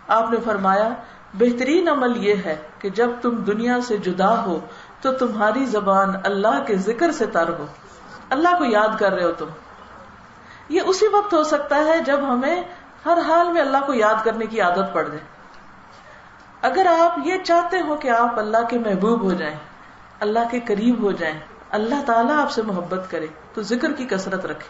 آپ نے فرمایا, بہترین عمل یہ ہے کہ جب تم دنیا سے جدا ہو تو تمہاری زبان اللہ کے ذکر سے تر ہو, اللہ کو یاد کر رہے ہو تم. یہ اسی وقت ہو سکتا ہے جب ہمیں ہر حال میں اللہ کو یاد کرنے کی عادت پڑ جائے. اگر آپ یہ چاہتے ہو کہ آپ اللہ کے محبوب ہو جائیں, اللہ کے قریب ہو جائیں, اللہ تعالیٰ آپ سے محبت کرے, تو ذکر کی کثرت رکھیں,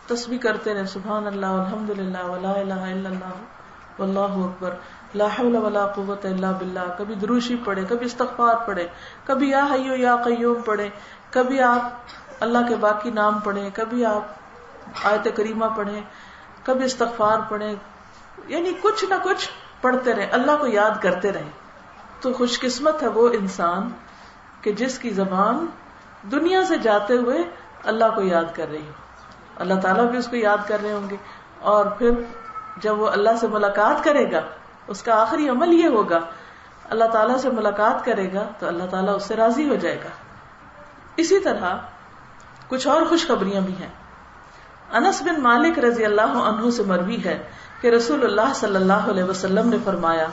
تسبیح کرتے رہیں, سبحان اللہ والحمدللہ ولا الہ الا اللہ واللہ اکبر لا حول ولا قوت الا باللہ. کبھی دروشی پڑھے, کبھی استغفار پڑھے, کبھی یا حی یا قیوم پڑھے, کبھی آپ اللہ کے باقی نام پڑھیں, کبھی آپ آیت کریمہ پڑھیں, کبھی استغفار پڑھیں, یعنی کچھ نہ کچھ پڑھتے رہیں, اللہ کو یاد کرتے رہیں. تو خوش قسمت ہے وہ انسان کہ جس کی زبان دنیا سے جاتے ہوئے اللہ کو یاد کر رہی ہو. اللہ تعالیٰ بھی اس کو یاد کر رہے ہوں گے, اور پھر جب وہ اللہ سے ملاقات کرے گا, اس کا آخری عمل یہ ہوگا, اللہ تعالیٰ سے ملاقات کرے گا تو اللہ تعالیٰ اس سے راضی ہو جائے گا. اسی طرح کچھ اور خوشخبریاں بھی ہیں. انس بن مالک رضی اللہ عنہ سے مروی ہے کہ رسول اللہ صلی اللہ علیہ وسلم نے فرمایا,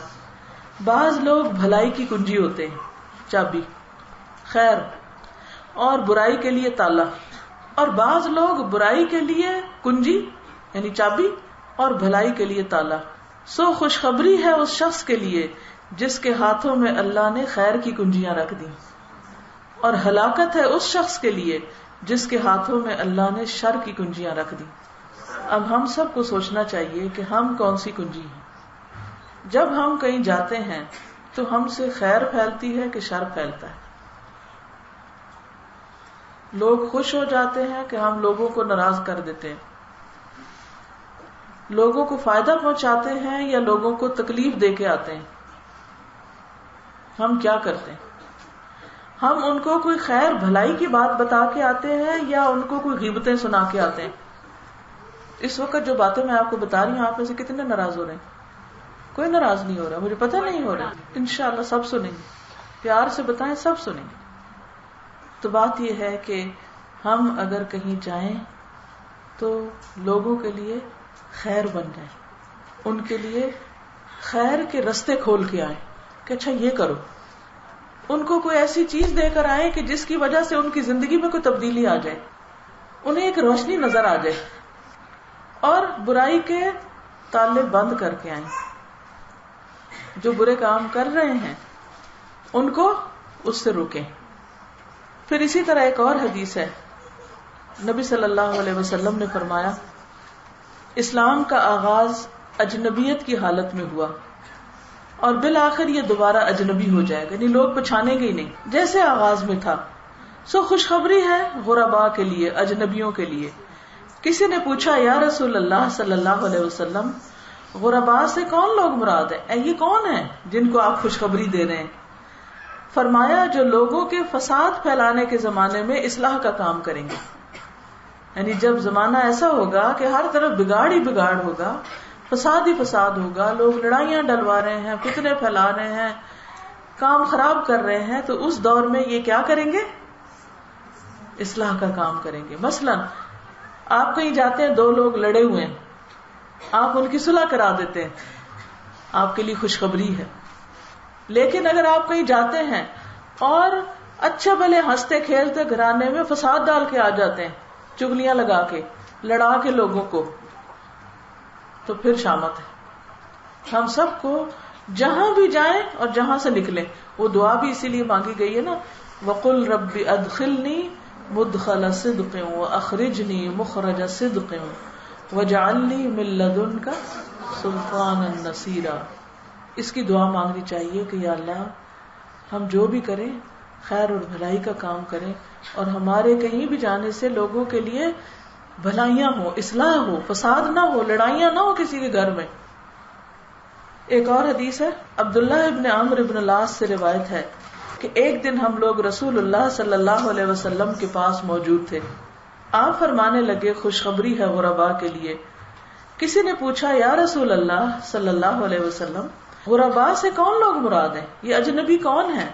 بعض لوگ بھلائی کی کنجی ہوتے ہیں, چابی, خیر اور برائی کے لیے تالا, اور بعض لوگ برائی کے لیے کنجی یعنی چابی اور بھلائی کے لیے تالا. سو خوشخبری ہے اس شخص کے لیے جس کے ہاتھوں میں اللہ نے خیر کی کنجیاں رکھ دی, اور ہلاکت ہے اس شخص کے لیے جس کے ہاتھوں میں اللہ نے شر کی کنجیاں رکھ دی. اب ہم سب کو سوچنا چاہیے کہ ہم کون سی کنجی ہیں. جب ہم کہیں جاتے ہیں تو ہم سے خیر پھیلتی ہے کہ شر پھیلتا ہے؟ لوگ خوش ہو جاتے ہیں کہ ہم لوگوں کو ناراض کر دیتے ہیں, لوگوں کو فائدہ پہنچاتے ہیں یا لوگوں کو تکلیف دے کے آتے ہیں. ہم کیا کرتے ہیں؟ ہم ان کو کوئی خیر بھلائی کی بات بتا کے آتے ہیں یا ان کو کوئی غیبتیں سنا کے آتے ہیں؟ اس وقت جو باتیں میں آپ کو بتا رہی ہوں, آپ میں سے کتنے ناراض ہو رہے ہیں؟ کوئی ناراض نہیں ہو رہا, مجھے پتہ نہیں ہو رہا. انشاءاللہ سب سنیں گے, پیار سے بتائیں, سب سنیں گے. تو بات یہ ہے کہ ہم اگر کہیں جائیں تو لوگوں کے لیے خیر بن جائیں, ان کے لیے خیر کے رستے کھول کے آئیں کہ اچھا یہ کرو. ان کو کوئی ایسی چیز دے کر آئیں کہ جس کی وجہ سے ان کی زندگی میں کوئی تبدیلی آ جائے, انہیں ایک روشنی نظر آ جائے, اور برائی کے تالے بند کر کے آئیں. جو برے کام کر رہے ہیں ان کو اس سے روکیں. پھر اسی طرح ایک اور حدیث ہے, نبی صلی اللہ علیہ وسلم نے فرمایا, اسلام کا آغاز اجنبیت کی حالت میں ہوا اور بالآخر یہ دوبارہ اجنبی ہو جائے گا, یعنی لوگ پہچانیں گے ہی نہیں جیسے آغاز میں تھا. سو خوشخبری ہے غرباء کے لیے, اجنبیوں کے لیے. کسی نے پوچھا, یا رسول اللہ صلی اللہ علیہ وسلم, غرباء سے کون لوگ مراد ہیں؟ یہ کون ہیں جن کو آپ خوشخبری دے رہے ہیں؟ فرمایا, جو لوگوں کے فساد پھیلانے کے زمانے میں اصلاح کا کام کریں گے. یعنی جب زمانہ ایسا ہوگا کہ ہر طرف بگاڑ ہی بگاڑ ہوگا, فساد ہی فساد ہوگا, لوگ لڑائیاں ڈلوا رہے ہیں, فتنے پھیلا رہے ہیں, کام خراب کر رہے ہیں, تو اس دور میں یہ کیا کریں گے؟ اصلاح کا کام کریں گے. مثلا آپ کہیں جاتے ہیں, 2 لوگ لڑے ہوئے ہیں, آپ ان کی صلح کرا دیتے ہیں, آپ کے لیے خوشخبری ہے. لیکن اگر آپ کہیں جاتے ہیں اور اچھے بھلے ہنستے کھیلتے گھرانے میں فساد ڈال کے آ جاتے ہیں, چغلیاں لگا کے, لڑا کے لوگوں کو, تو پھر شامت ہے. ہم سب کو جہاں بھی جائیں اور جہاں سے نکلیں. وہ دعا بھی اسی لیے مانگی گئی ہے نا, وَقُلْ رَبِّ أَدْخِلْنِي مُدْخَلَ صِدْقٍ وَأَخْرِجْنِي مُخْرَجَ صِدْقٍ وَاجْعَلْ لِي مِن لَّدُنْكَ سُلْطَانًا نَصِيرًا. اس کی دعا مانگنی چاہیے کہ یا اللہ ہم جو بھی کریں خیر اور بھلائی کا کام کریں, اور ہمارے کہیں بھی جانے سے لوگوں کے لیے بھلائیاں ہو, اصلاح ہو, فساد نہ ہو, لڑائیاں نہ ہو کسی کے گھر میں. ایک اور حدیث ہے, عبداللہ ابن عمرو ابن العاص سے روایت ہے کہ ایک دن ہم لوگ رسول اللہ صلی اللہ علیہ وسلم کے پاس موجود تھے. آپ فرمانے لگے خوشخبری ہے غرباء کے لیے. کسی نے پوچھا یا رسول اللہ صلی اللہ علیہ وسلم غرباء سے کون لوگ مراد ہیں, یہ اجنبی کون ہیں؟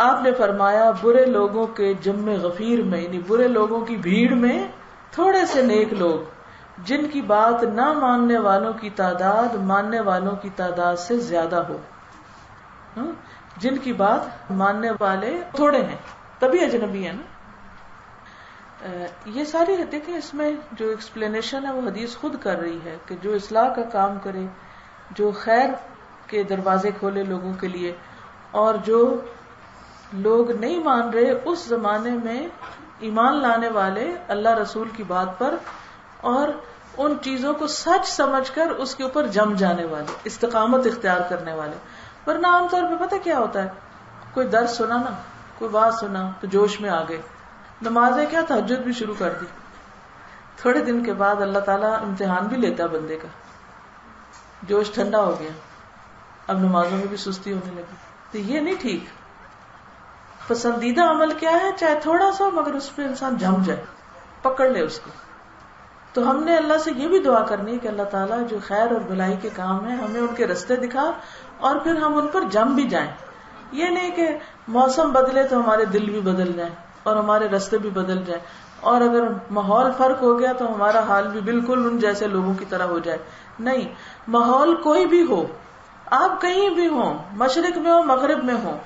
آپ نے فرمایا برے لوگوں کے جمع غفیر میں, یعنی برے لوگوں کی بھیڑ میں تھوڑے سے نیک لوگ جن کی بات نہ ماننے والوں کی تعداد ماننے والوں کی تعداد سے زیادہ ہو. جن کی بات ماننے والے تھوڑے ہیں تبھی اجنبی ہے نا. یہ ساری دیکھیں اس میں جو ایکسپلینیشن ہے وہ حدیث خود کر رہی ہے کہ جو اصلاح کا کام کرے, جو خیر کے دروازے کھولے لوگوں کے لیے, اور جو لوگ نہیں مان رہے اس زمانے میں ایمان لانے والے اللہ رسول کی بات پر اور ان چیزوں کو سچ سمجھ کر اس کے اوپر جم جانے والے, استقامت اختیار کرنے والے. ورنہ عام طور پہ پتہ کیا ہوتا ہے, کوئی درس سنا نا, کوئی بات سنا تو جوش میں آ گئے, نمازیں کیا تہجد بھی شروع کر دی. تھوڑے دن کے بعد اللہ تعالیٰ امتحان بھی لیتا ہے بندے کا, جوش ٹھنڈا ہو گیا, اب نمازوں میں بھی سستی ہونے لگی. تو یہ نہیں ٹھیک. پسندیدہ عمل کیا ہے, چاہے تھوڑا سا مگر اس پہ انسان جم جائے, پکڑ لے اس کو. تو ہم نے اللہ سے یہ بھی دعا کرنی ہے کہ اللہ تعالیٰ جو خیر اور بھلائی کے کام ہیں ہمیں ان کے رستے دکھا اور پھر ہم ان پر جم بھی جائیں. یہ نہیں کہ موسم بدلے تو ہمارے دل بھی بدل جائیں اور ہمارے رستے بھی بدل جائیں, اور اگر ماحول فرق ہو گیا تو ہمارا حال بھی بالکل ان جیسے لوگوں کی طرح ہو جائے. نہیں, ماحول کوئی بھی ہو, آپ کہیں بھی ہوں, مشرق میں ہو مغرب میں ہو,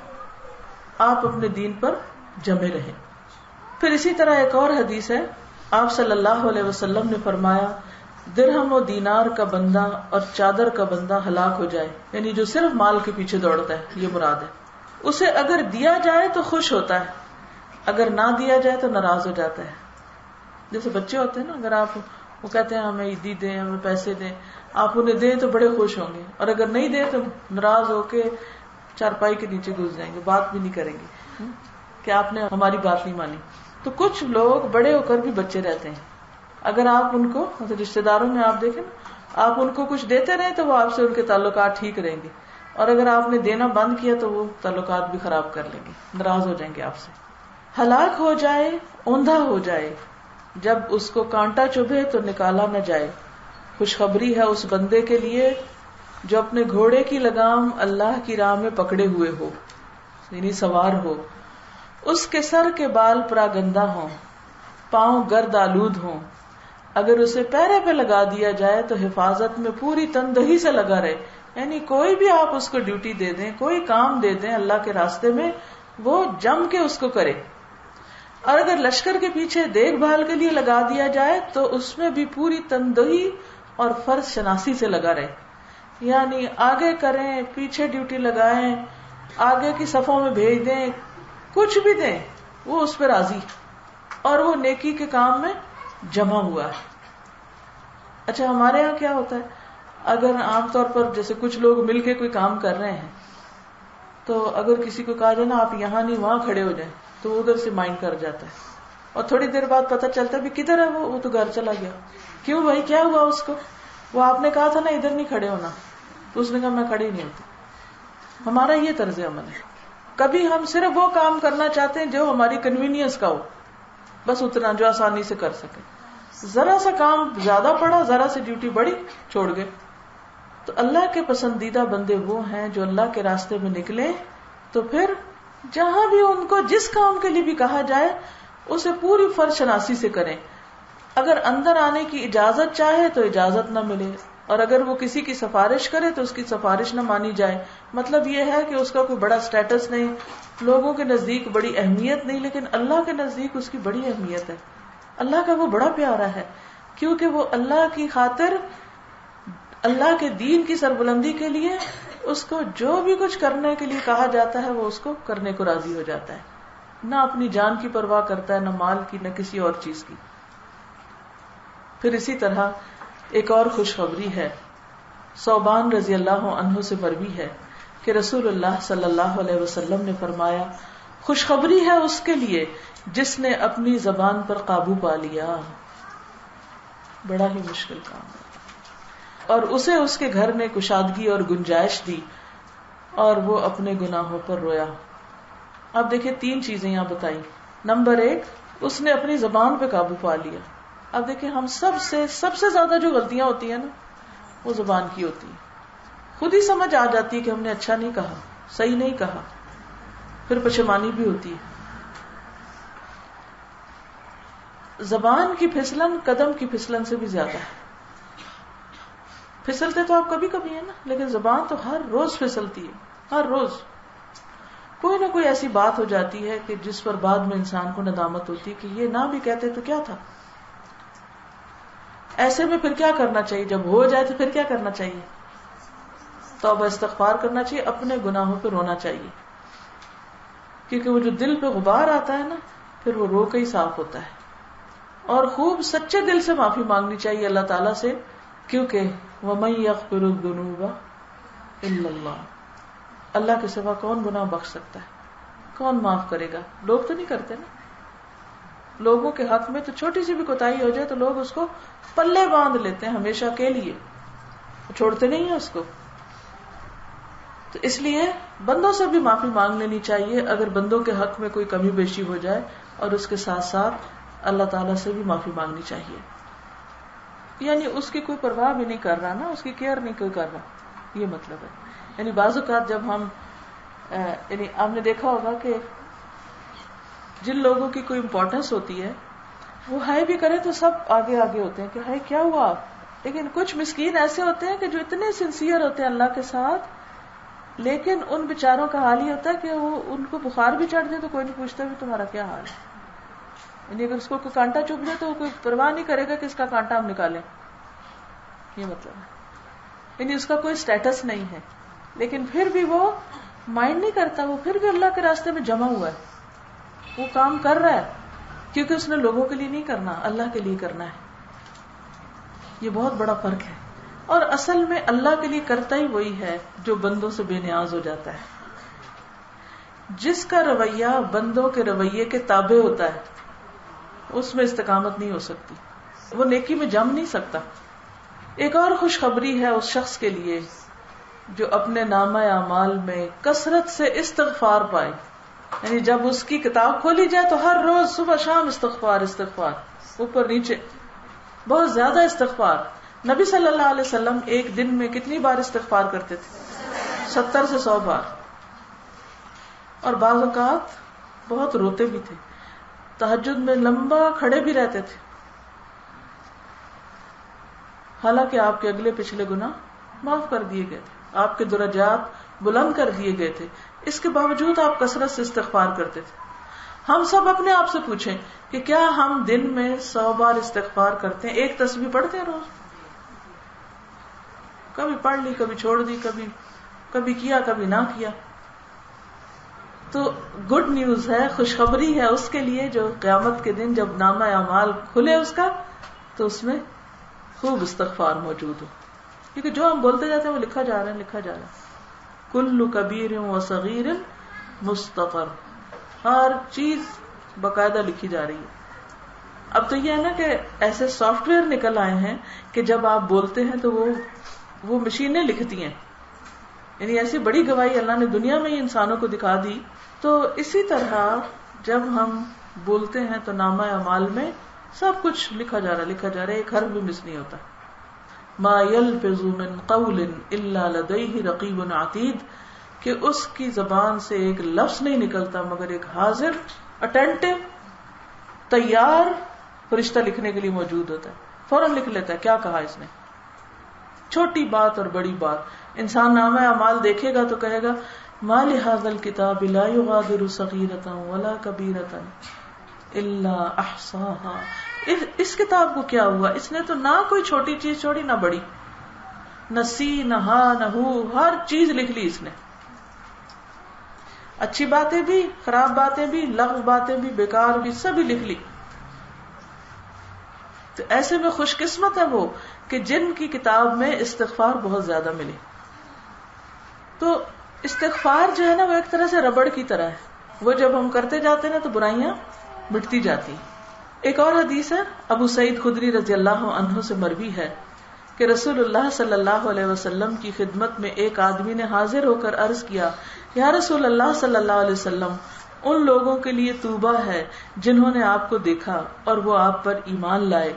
آپ اپنے دین پر جمے رہیں. پھر اسی طرح ایک اور حدیث ہے, آپ صلی اللہ علیہ وسلم نے فرمایا درہم و دینار کا بندہ اور چادر کا بندہ ہلاک ہو جائے, یعنی جو صرف مال کے پیچھے دوڑتا ہے, یہ مراد ہے. اسے اگر دیا جائے تو خوش ہوتا ہے, اگر نہ دیا جائے تو ناراض ہو جاتا ہے. جیسے بچے ہوتے ہیں نا, اگر آپ وہ کہتے ہیں ہمیں عیدی دیں, ہمیں پیسے دیں, آپ انہیں دیں تو بڑے خوش ہوں گے, اور اگر نہیں دیں تو ناراض ہو کے چارپائی کے نیچے گھس جائیں گے, بات بھی نہیں کریں گے کہ آپ نے ہماری بات نہیں مانی. تو کچھ لوگ بڑے ہو کر بھی بچے رہتے ہیں. اگر آپ ان کو رشتے داروں میں آپ دیکھیں نا, آپ ان کو کچھ دیتے رہے تو وہ آپ سے ان کے تعلقات ٹھیک رہیں گے, اور اگر آپ نے دینا بند کیا تو وہ تعلقات بھی خراب کر لیں گے, ناراض ہو جائیں گے آپ سے. ہلاک ہو جائے, اوندھا ہو جائے, جب اس کو کانٹا چبھے تو نکالا نہ جائے. خوشخبری ہے اس بندے کے لیے جو اپنے گھوڑے کی لگام اللہ کی راہ میں پکڑے ہوئے ہو, یعنی سوار ہو. اس کے سر کے بال پراگندہ ہوں, پاؤں گرد آلود ہوں. اگر اسے پیرے پہ لگا دیا جائے تو حفاظت میں پوری تندہی سے لگا رہے, یعنی کوئی بھی آپ اس کو ڈیوٹی دے دیں, کوئی کام دے دیں اللہ کے راستے میں, وہ جم کے اس کو کرے. اور اگر لشکر کے پیچھے دیکھ بھال کے لیے لگا دیا جائے تو اس میں بھی پوری تندہی اور فرض شناسی سے لگا رہے, یعنی آگے کریں, پیچھے ڈیوٹی لگائیں, آگے کی صفوں میں بھیج دیں, کچھ بھی دیں, وہ اس پہ راضی, اور وہ نیکی کے کام میں جمع ہوا ہے. اچھا, ہمارے یہاں کیا ہوتا ہے, اگر عام طور پر جیسے کچھ لوگ مل کے کوئی کام کر رہے ہیں تو اگر کسی کو کہا جائے نا آپ یہاں نہیں وہاں کھڑے ہو جائیں تو وہ ادھر سے مائنڈ کر جاتا ہے, اور تھوڑی دیر بعد پتہ چلتا ہے بھی کدھر ہے وہ تو گھر چلا گیا. کیوں بھائی, کیا ہوا اس کو؟ وہ آپ نے کہا تھا نا ادھر نہیں کھڑے ہونا, تو اس نے کہا میں کھڑے ہی نہیں ہوتی. ہمارا یہ طرز عمل ہے. کبھی ہم صرف وہ کام کرنا چاہتے ہیں جو ہماری کنوینئنس کا ہو, بس اتنا جو آسانی سے کر سکے. ذرا سا کام زیادہ پڑا, ذرا سی ڈیوٹی بڑی, چھوڑ گئے. تو اللہ کے پسندیدہ بندے وہ ہیں جو اللہ کے راستے میں نکلے تو پھر جہاں بھی ان کو جس کام کے لیے بھی کہا جائے اسے پوری فرض شناسی سے کریں. اگر اندر آنے کی اجازت چاہے تو اجازت نہ ملے, اور اگر وہ کسی کی سفارش کرے تو اس کی سفارش نہ مانی جائے. مطلب یہ ہے کہ اس کا کوئی بڑا سٹیٹس نہیں, لوگوں کے نزدیک بڑی اہمیت نہیں, لیکن اللہ کے نزدیک اس کی بڑی اہمیت ہے. اللہ کا وہ بڑا پیارا ہے, کیونکہ وہ اللہ کی خاطر اللہ کے دین کی سربلندی کے لیے اس کو جو بھی کچھ کرنے کے لیے کہا جاتا ہے وہ اس کو کرنے کو راضی ہو جاتا ہے، نہ اپنی جان کی پرواہ کرتا ہے، نہ مال کی، نہ کسی اور چیز کی. پھر اسی طرح ایک اور خوشخبری ہے، ثوبان رضی اللہ عنہ سے مروی ہے کہ رسول اللہ صلی اللہ علیہ وسلم نے فرمایا، خوشخبری ہے اس کے لیے جس نے اپنی زبان پر قابو پا لیا. بڑا ہی مشکل کام ہے، اور اسے اس کے گھر نے کشادگی اور گنجائش دی اور وہ اپنے گناہوں پر رویا. اب دیکھیں 3 چیزیں یہاں بتائی. نمبر 1، اس نے اپنی زبان پہ قابو پا لیا. اب دیکھیں ہم سب سے زیادہ جو غلطیاں ہوتی ہیں نا وہ زبان کی ہوتی ہیں. خود ہی سمجھ آ جاتی ہے کہ ہم نے اچھا نہیں کہا، صحیح نہیں کہا، پھر پشیمانی بھی ہوتی ہے. زبان کی پھسلن قدم کی پھسلن سے بھی زیادہ ہے. پھسلتے تو آپ کبھی کبھی ہیں نا، لیکن زبان تو ہر روز پھسلتی ہے. ہر روز کوئی نہ کوئی ایسی بات ہو جاتی ہے کہ جس پر بعد میں انسان کو ندامت ہوتی ہے کہ یہ نہ بھی کہتے تو کیا تھا. ایسے میں پھر کیا کرنا چاہیے؟ جب ہو جائے تو پھر کیا کرنا چاہیے؟ توبہ استغفار کرنا چاہیے، اپنے گناہوں پہ رونا چاہیے، کیونکہ وہ جو دل پہ غبار آتا ہے نا پھر وہ رو کے ہی صاف ہوتا ہے. اور خوب سچے دل سے معافی مانگنی چاہیے اللہ تعالیٰ سے، کیونکہ وَمَن يَغْفِرُ الذُّنُوبَ إِلَّا اللَّهُ، اللہ کے سوا کون گناہ بخش سکتا ہے، کون معاف کرے گا؟ لوگ تو نہیں کرتے نا. لوگوں کے حق میں تو چھوٹی سی بھی کوتاہی ہو جائے تو لوگ اس کو پلے باندھ لیتے ہیں ہمیشہ کے لیے، چھوڑتے نہیں ہیں اس کو. تو اس لیے بندوں سے بھی معافی مانگ لینی چاہیے اگر بندوں کے حق میں کوئی کمی بیشی ہو جائے، اور اس کے ساتھ ساتھ اللہ تعالیٰ سے بھی معافی مانگنی چاہیے. یعنی اس کی کوئی پرواہ بھی نہیں کر رہا نا، اس کی کیئر نہیں کوئی کر رہا، یہ مطلب ہے. یعنی بعض اوقات جب ہم یعنی آپ نے دیکھا ہوگا کہ جن لوگوں کی کوئی امپورٹنس ہوتی ہے وہ ہائے بھی کرے تو سب آگے آگے ہوتے ہیں کہ ہائے کیا ہوا آپ. لیکن کچھ مسکین ایسے ہوتے ہیں کہ جو اتنے سنسیئر ہوتے ہیں اللہ کے ساتھ، لیکن ان بیچاروں کا حال یہ ہوتا ہے کہ وہ ان کو بخار بھی چڑھ جائے تو کوئی نہیں پوچھتا بھی تمہارا کیا حال ہے. یعنی اگر اس کو کوئی کانٹا چبھ جائے تو وہ کوئی پرواہ نہیں کرے گا کہ اس کا کانٹا ہم نکالیں. یہ مطلب ہے یعنی اس کا کوئی سٹیٹس نہیں ہے، لیکن پھر بھی وہ مائنڈ نہیں کرتا، وہ پھر بھی اللہ کے راستے میں جمع ہوا ہے، وہ کام کر رہا ہے، کیونکہ اس نے لوگوں کے لیے نہیں کرنا، اللہ کے لیے کرنا ہے. یہ بہت بڑا فرق ہے. اور اصل میں اللہ کے لیے کرتا ہی وہی ہے جو بندوں سے بے نیاز ہو جاتا ہے. جس کا رویہ بندوں کے رویے کے تابع ہوتا ہے اس میں استقامت نہیں ہو سکتی، وہ نیکی میں جم نہیں سکتا. ایک اور خوشخبری ہے اس شخص کے لیے جو اپنے نامہ اعمال میں کثرت سے استغفار پائے. یعنی جب اس کی کتاب کھولی جائے تو ہر روز صبح شام استغفار استغفار، اوپر نیچے بہت زیادہ استغفار. نبی صلی اللہ علیہ وسلم ایک دن میں کتنی بار استغفار کرتے تھے؟ 70 سے 100 بار. اور بعض اوقات بہت روتے بھی تھے، تہجد میں لمبا کھڑے بھی رہتے تھے، حالانکہ آپ کے اگلے پچھلے گناہ معاف کر دیے گئے تھے، آپ کے درجات بلند کر دیے گئے تھے، اس کے باوجود آپ کثرت سے استغفار کرتے تھے. ہم سب اپنے آپ سے پوچھیں کہ کیا ہم دن میں 100 بار استغفار کرتے ہیں؟ ایک تسبیح پڑھتے ہیں روز؟ کبھی پڑھ لی، کبھی چھوڑ دی، کبھی کیا، کبھی نہ کیا. تو گڈ نیوز ہے، خوشخبری ہے اس کے لیے جو قیامت کے دن جب نامہ اعمال کھلے اس کا تو اس میں خوب استغفار موجود ہو، کیونکہ جو ہم بولتے جاتے ہیں وہ لکھا جا رہا ہے. کل کبیر و صغیر مستقر، ہر چیز باقاعدہ لکھی جا رہی ہے. اب تو یہ ہے نا کہ ایسے سافٹ ویئر نکل آئے ہیں کہ جب آپ بولتے ہیں تو وہ مشینیں لکھتی ہیں. یعنی ایسی بڑی گواہی اللہ نے دنیا میں ہی انسانوں کو دکھا دی. تو اسی طرح جب ہم بولتے ہیں تو نامہ اعمال میں سب کچھ لکھا جا رہا ہے، ایک حرف بھی مس نہیں ہوتا. ما یلفظ من قول الا لدیہ رقیب عتید، کہ اس کی زبان سے ایک لفظ نہیں نکلتا مگر ایک حاضر، اٹینٹو، تیار فرشتہ لکھنے کے لیے موجود ہوتا ہے. فوراً لکھ لیتا ہے کیا کہا اس نے. چھوٹی بات اور بڑی بات انسان نامہ اعمال دیکھے گا تو کہے گا ما لہذا الکتاب لا یغادر صغیرۃ ولا کبیرۃ الا احصاها. اس کتاب کو کیا ہوا؟ اس نے تو نہ کوئی چھوٹی چیز چھوڑی نہ بڑی، نسینہانہ، ہر چیز لکھ لی اس نے، اچھی باتیں بھی، خراب باتیں بھی، لغو باتیں بھی، بیکار بھی، سبھی لکھ لی. تو ایسے میں خوش قسمت ہے وہ کہ جن کی کتاب میں استغفار بہت زیادہ ملے. تو استغفار جو ہے نا وہ ایک طرح سے ربڑ کی طرح ہے، وہ جب ہم کرتے جاتے ہیں نا تو برائیاں مٹتی جاتی. ایک اور حدیث ہے ابو سعید خدری رضی اللہ عنہ سے مروی ہے کہ رسول اللہ صلی اللہ علیہ وسلم کی خدمت میں ایک آدمی نے حاضر ہو کر عرض کیا، یا رسول اللہ صلی اللہ علیہ وسلم، ان لوگوں کے لیے توبہ ہے جنہوں نے آپ کو دیکھا اور وہ آپ پر ایمان لائے.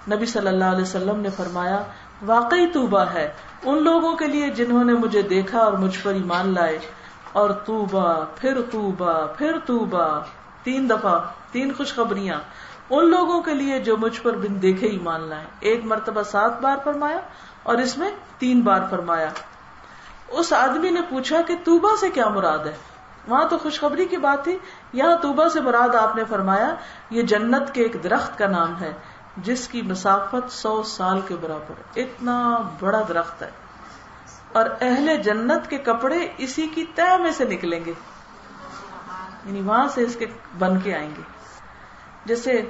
نبی صلی اللہ علیہ وسلم نے فرمایا، واقعی توبہ ہے ان لوگوں کے لیے جنہوں نے مجھے دیکھا اور مجھ پر ایمان لائے. اور توبہ پھر توبہ پھر توبہ، 3 دفعہ 3 خوشخبریاں ان لوگوں کے لیے جو مجھ پر بن دیکھے ایمان لائے. ایک مرتبہ 7 بار فرمایا اور اس میں 3 بار فرمایا. اس آدمی نے پوچھا کہ توبہ سے کیا مراد ہے؟ وہاں تو خوشخبری کی بات تھی، یہاں توبہ سے مراد آپ نے فرمایا یہ جنت کے ایک درخت کا نام ہے جس کی مسافت 100 سال کے برابر ہے. اتنا بڑا درخت ہے اور اہل جنت کے کپڑے اسی کی تہ میں سے نکلیں گے، یعنی وہاں سے اس کے بن کے آئیں گے. جیسے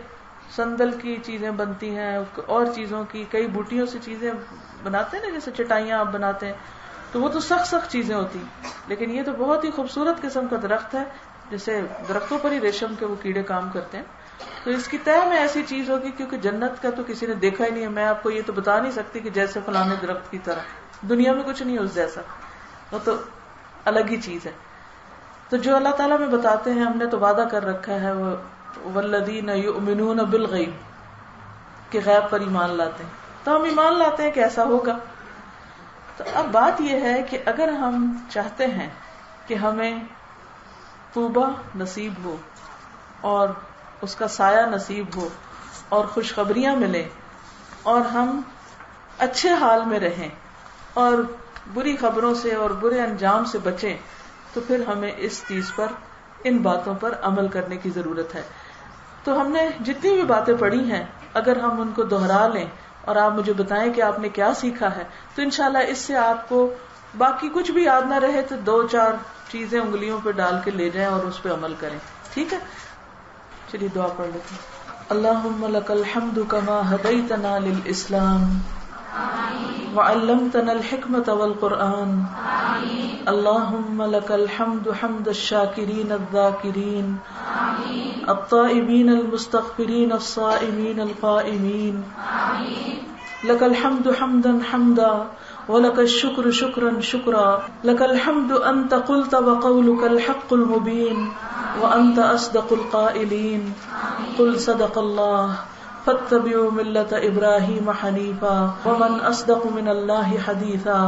سندل کی چیزیں بنتی ہیں اور چیزوں کی، کئی بوٹیوں سے چیزیں بناتے ہیں نا، جیسے چٹائیاں آپ بناتے ہیں، تو وہ تو سخت سخت چیزیں ہوتی، لیکن یہ تو بہت ہی خوبصورت قسم کا درخت ہے. جیسے درختوں پر ہی ریشم کے وہ کیڑے کام کرتے ہیں، تو اس کی تہ میں ایسی چیز ہوگی، کیونکہ جنت کا تو کسی نے دیکھا ہی نہیں ہے. میں آپ کو یہ تو بتا نہیں سکتی کہ جیسے فلانے درخت کی طرح، دنیا میں کچھ نہیں اس جیسا، وہ تو الگ ہی چیز ہے. تو جو اللہ تعالیٰ میں بتاتے ہیں، ہم نے تو وعدہ کر رکھا ہے، وہ والذین یؤمنون بالغیب، کہ غیب پر ایمان لاتے ہیں، تو ہم ایمان لاتے ہیں کہ ایسا ہوگا. تو اب بات یہ ہے کہ اگر ہم چاہتے ہیں کہ ہمیں توبہ نصیب ہو اور اس کا سایہ نصیب ہو اور خوشخبریاں ملیں اور ہم اچھے حال میں رہیں اور بری خبروں سے اور برے انجام سے بچیں، تو پھر ہمیں اس چیز پر، ان باتوں پر عمل کرنے کی ضرورت ہے. تو ہم نے جتنی بھی باتیں پڑھی ہیں اگر ہم ان کو دوہرا لیں اور آپ مجھے بتائیں کہ آپ نے کیا سیکھا ہے، تو انشاءاللہ اس سے آپ کو باقی کچھ بھی یاد نہ رہے تو 2-4 چیزیں انگلیوں پہ ڈال کے لے جائیں اور اس پہ عمل کریں. ٹھیک ہے، چلیے دعا پڑھ لیتے ہیں. اللہم لک الحمد کما ہدیتنا للاسلام وعلمتنا الحکمت والقرآن. اللہم لک الحمد حمد الشاکرین الذاکرین الطائبین المستغفرین الصائمین القائمین. لک الحمد حمدا حمدا ولك الشكر شكرا شكرا. لك الحمد أنت قلت وقولك الحق المبين وأنت أصدق القائلين. قل صدق الله فاتبعوا ملة إبراهيم حنيفا ومن أصدق من الله حديثا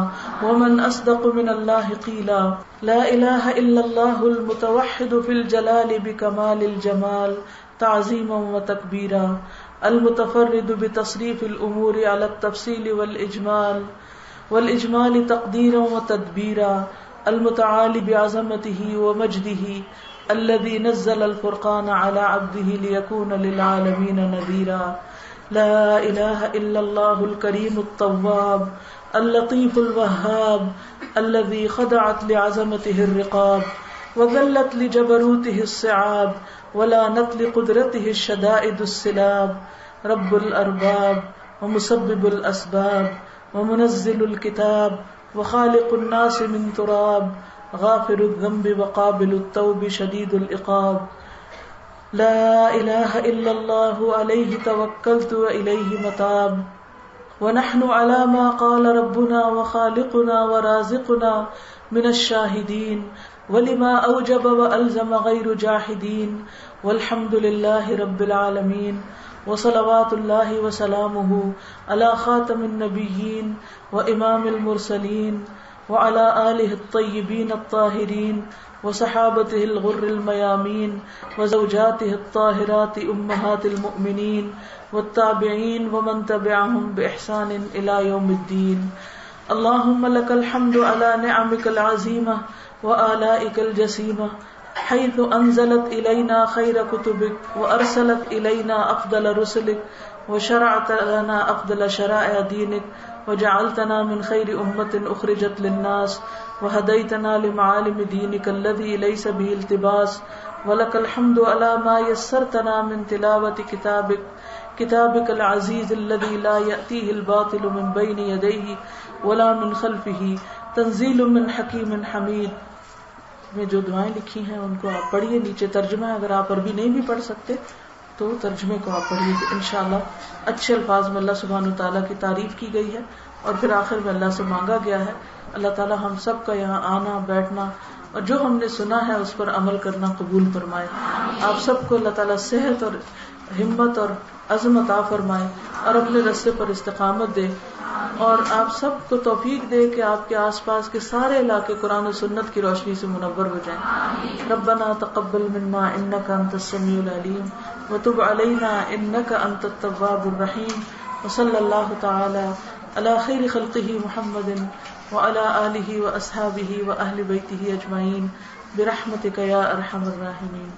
ومن أصدق من الله قيلا. لا إله إلا الله المتوحد في الجلال بكمال الجمال تعظيما وتكبيرا، المتفرد بتصريف الأمور على التفصيل والإجمال تقديرا وتدبيرا، المتعالي بعظمته ومجده، الذي نزل الفرقان على عبده ليكون للعالمين نذيرا. لا إله إلا الله الكريم التواب اللطيف الوهاب، الذي خضعت لعظمته الرقاب وذلت لجبروته الصعاب ولانت لقدرته الشدائد السلاب. رب الأرباب ومسبب الأسباب ومنزل الكتاب وخالق الناس من تراب، غافر الذنب وقابل التوب شديد العقاب. لا إله إلا الله عليه توكلت وإليه متاب. ونحن على ما قال ربنا وخالقنا ورازقنا من الشاهدين ولما أوجب وألزم غير جاحدين. والحمد لله رب العالمين، وصلوات الله وسلامه على خاتم النبيين وإمام المرسلين وعلى آله الطيبين الطاهرين وصحابته الغر الميامين وزوجاته الطاهرات أمهات المؤمنين والتابعين ومن تبعهم بإحسان إلى يوم الدين. اللهم لك الحمد على نعمك العظيمة وآلائك الجسيمة، حيث أنزلت إلينا خير كتبك وأرسلت إلينا أفضل رسلك وشرعت لنا أفضل شرائع دينك وجعلتنا من خير أمة أخرجت للناس وهديتنا لمعالم دينك الذي ليس به التباس ولك الحمد على ما يسرتنا من تلاوة كتابك العزيز الذي لا يأتيه الباطل من بين يديه ولا من خلفه تنزيل من حكيم حميد. میں جو دعائیں لکھی ہیں ان کو آپ پڑھیے. نیچے ترجمہ ہے, اگر آپ عربی نہیں بھی پڑھ سکتے تو ترجمے کو آپ پڑھیے. انشاءاللہ اچھے الفاظ میں اللہ سبحانہ وتعالیٰ کی تعریف کی گئی ہے اور پھر آخر میں اللہ سے مانگا گیا ہے اللہ تعالیٰ ہم سب کا یہاں آنا بیٹھنا اور جو ہم نے سنا ہے اس پر عمل کرنا قبول فرمائے. آپ سب کو اللہ تعالیٰ صحت اور ہمت اور عزم عطا فرمائے اور اپنے راستے پر استقامت دے, اور آپ سب کو توفیق دے کہ آپ کے آس پاس کے سارے علاقے قرآن و سنت کی روشنی سے منور ہو جائیں. ربنا تقبل منا انك انت السميع العليم وتب علينا انك انت التواب الرحيم وصلى الله تعالى على خير خلقه محمد وعلى آله وأصحابه وأهل بيته أجمعين برحمتك يا أرحم الراحمين.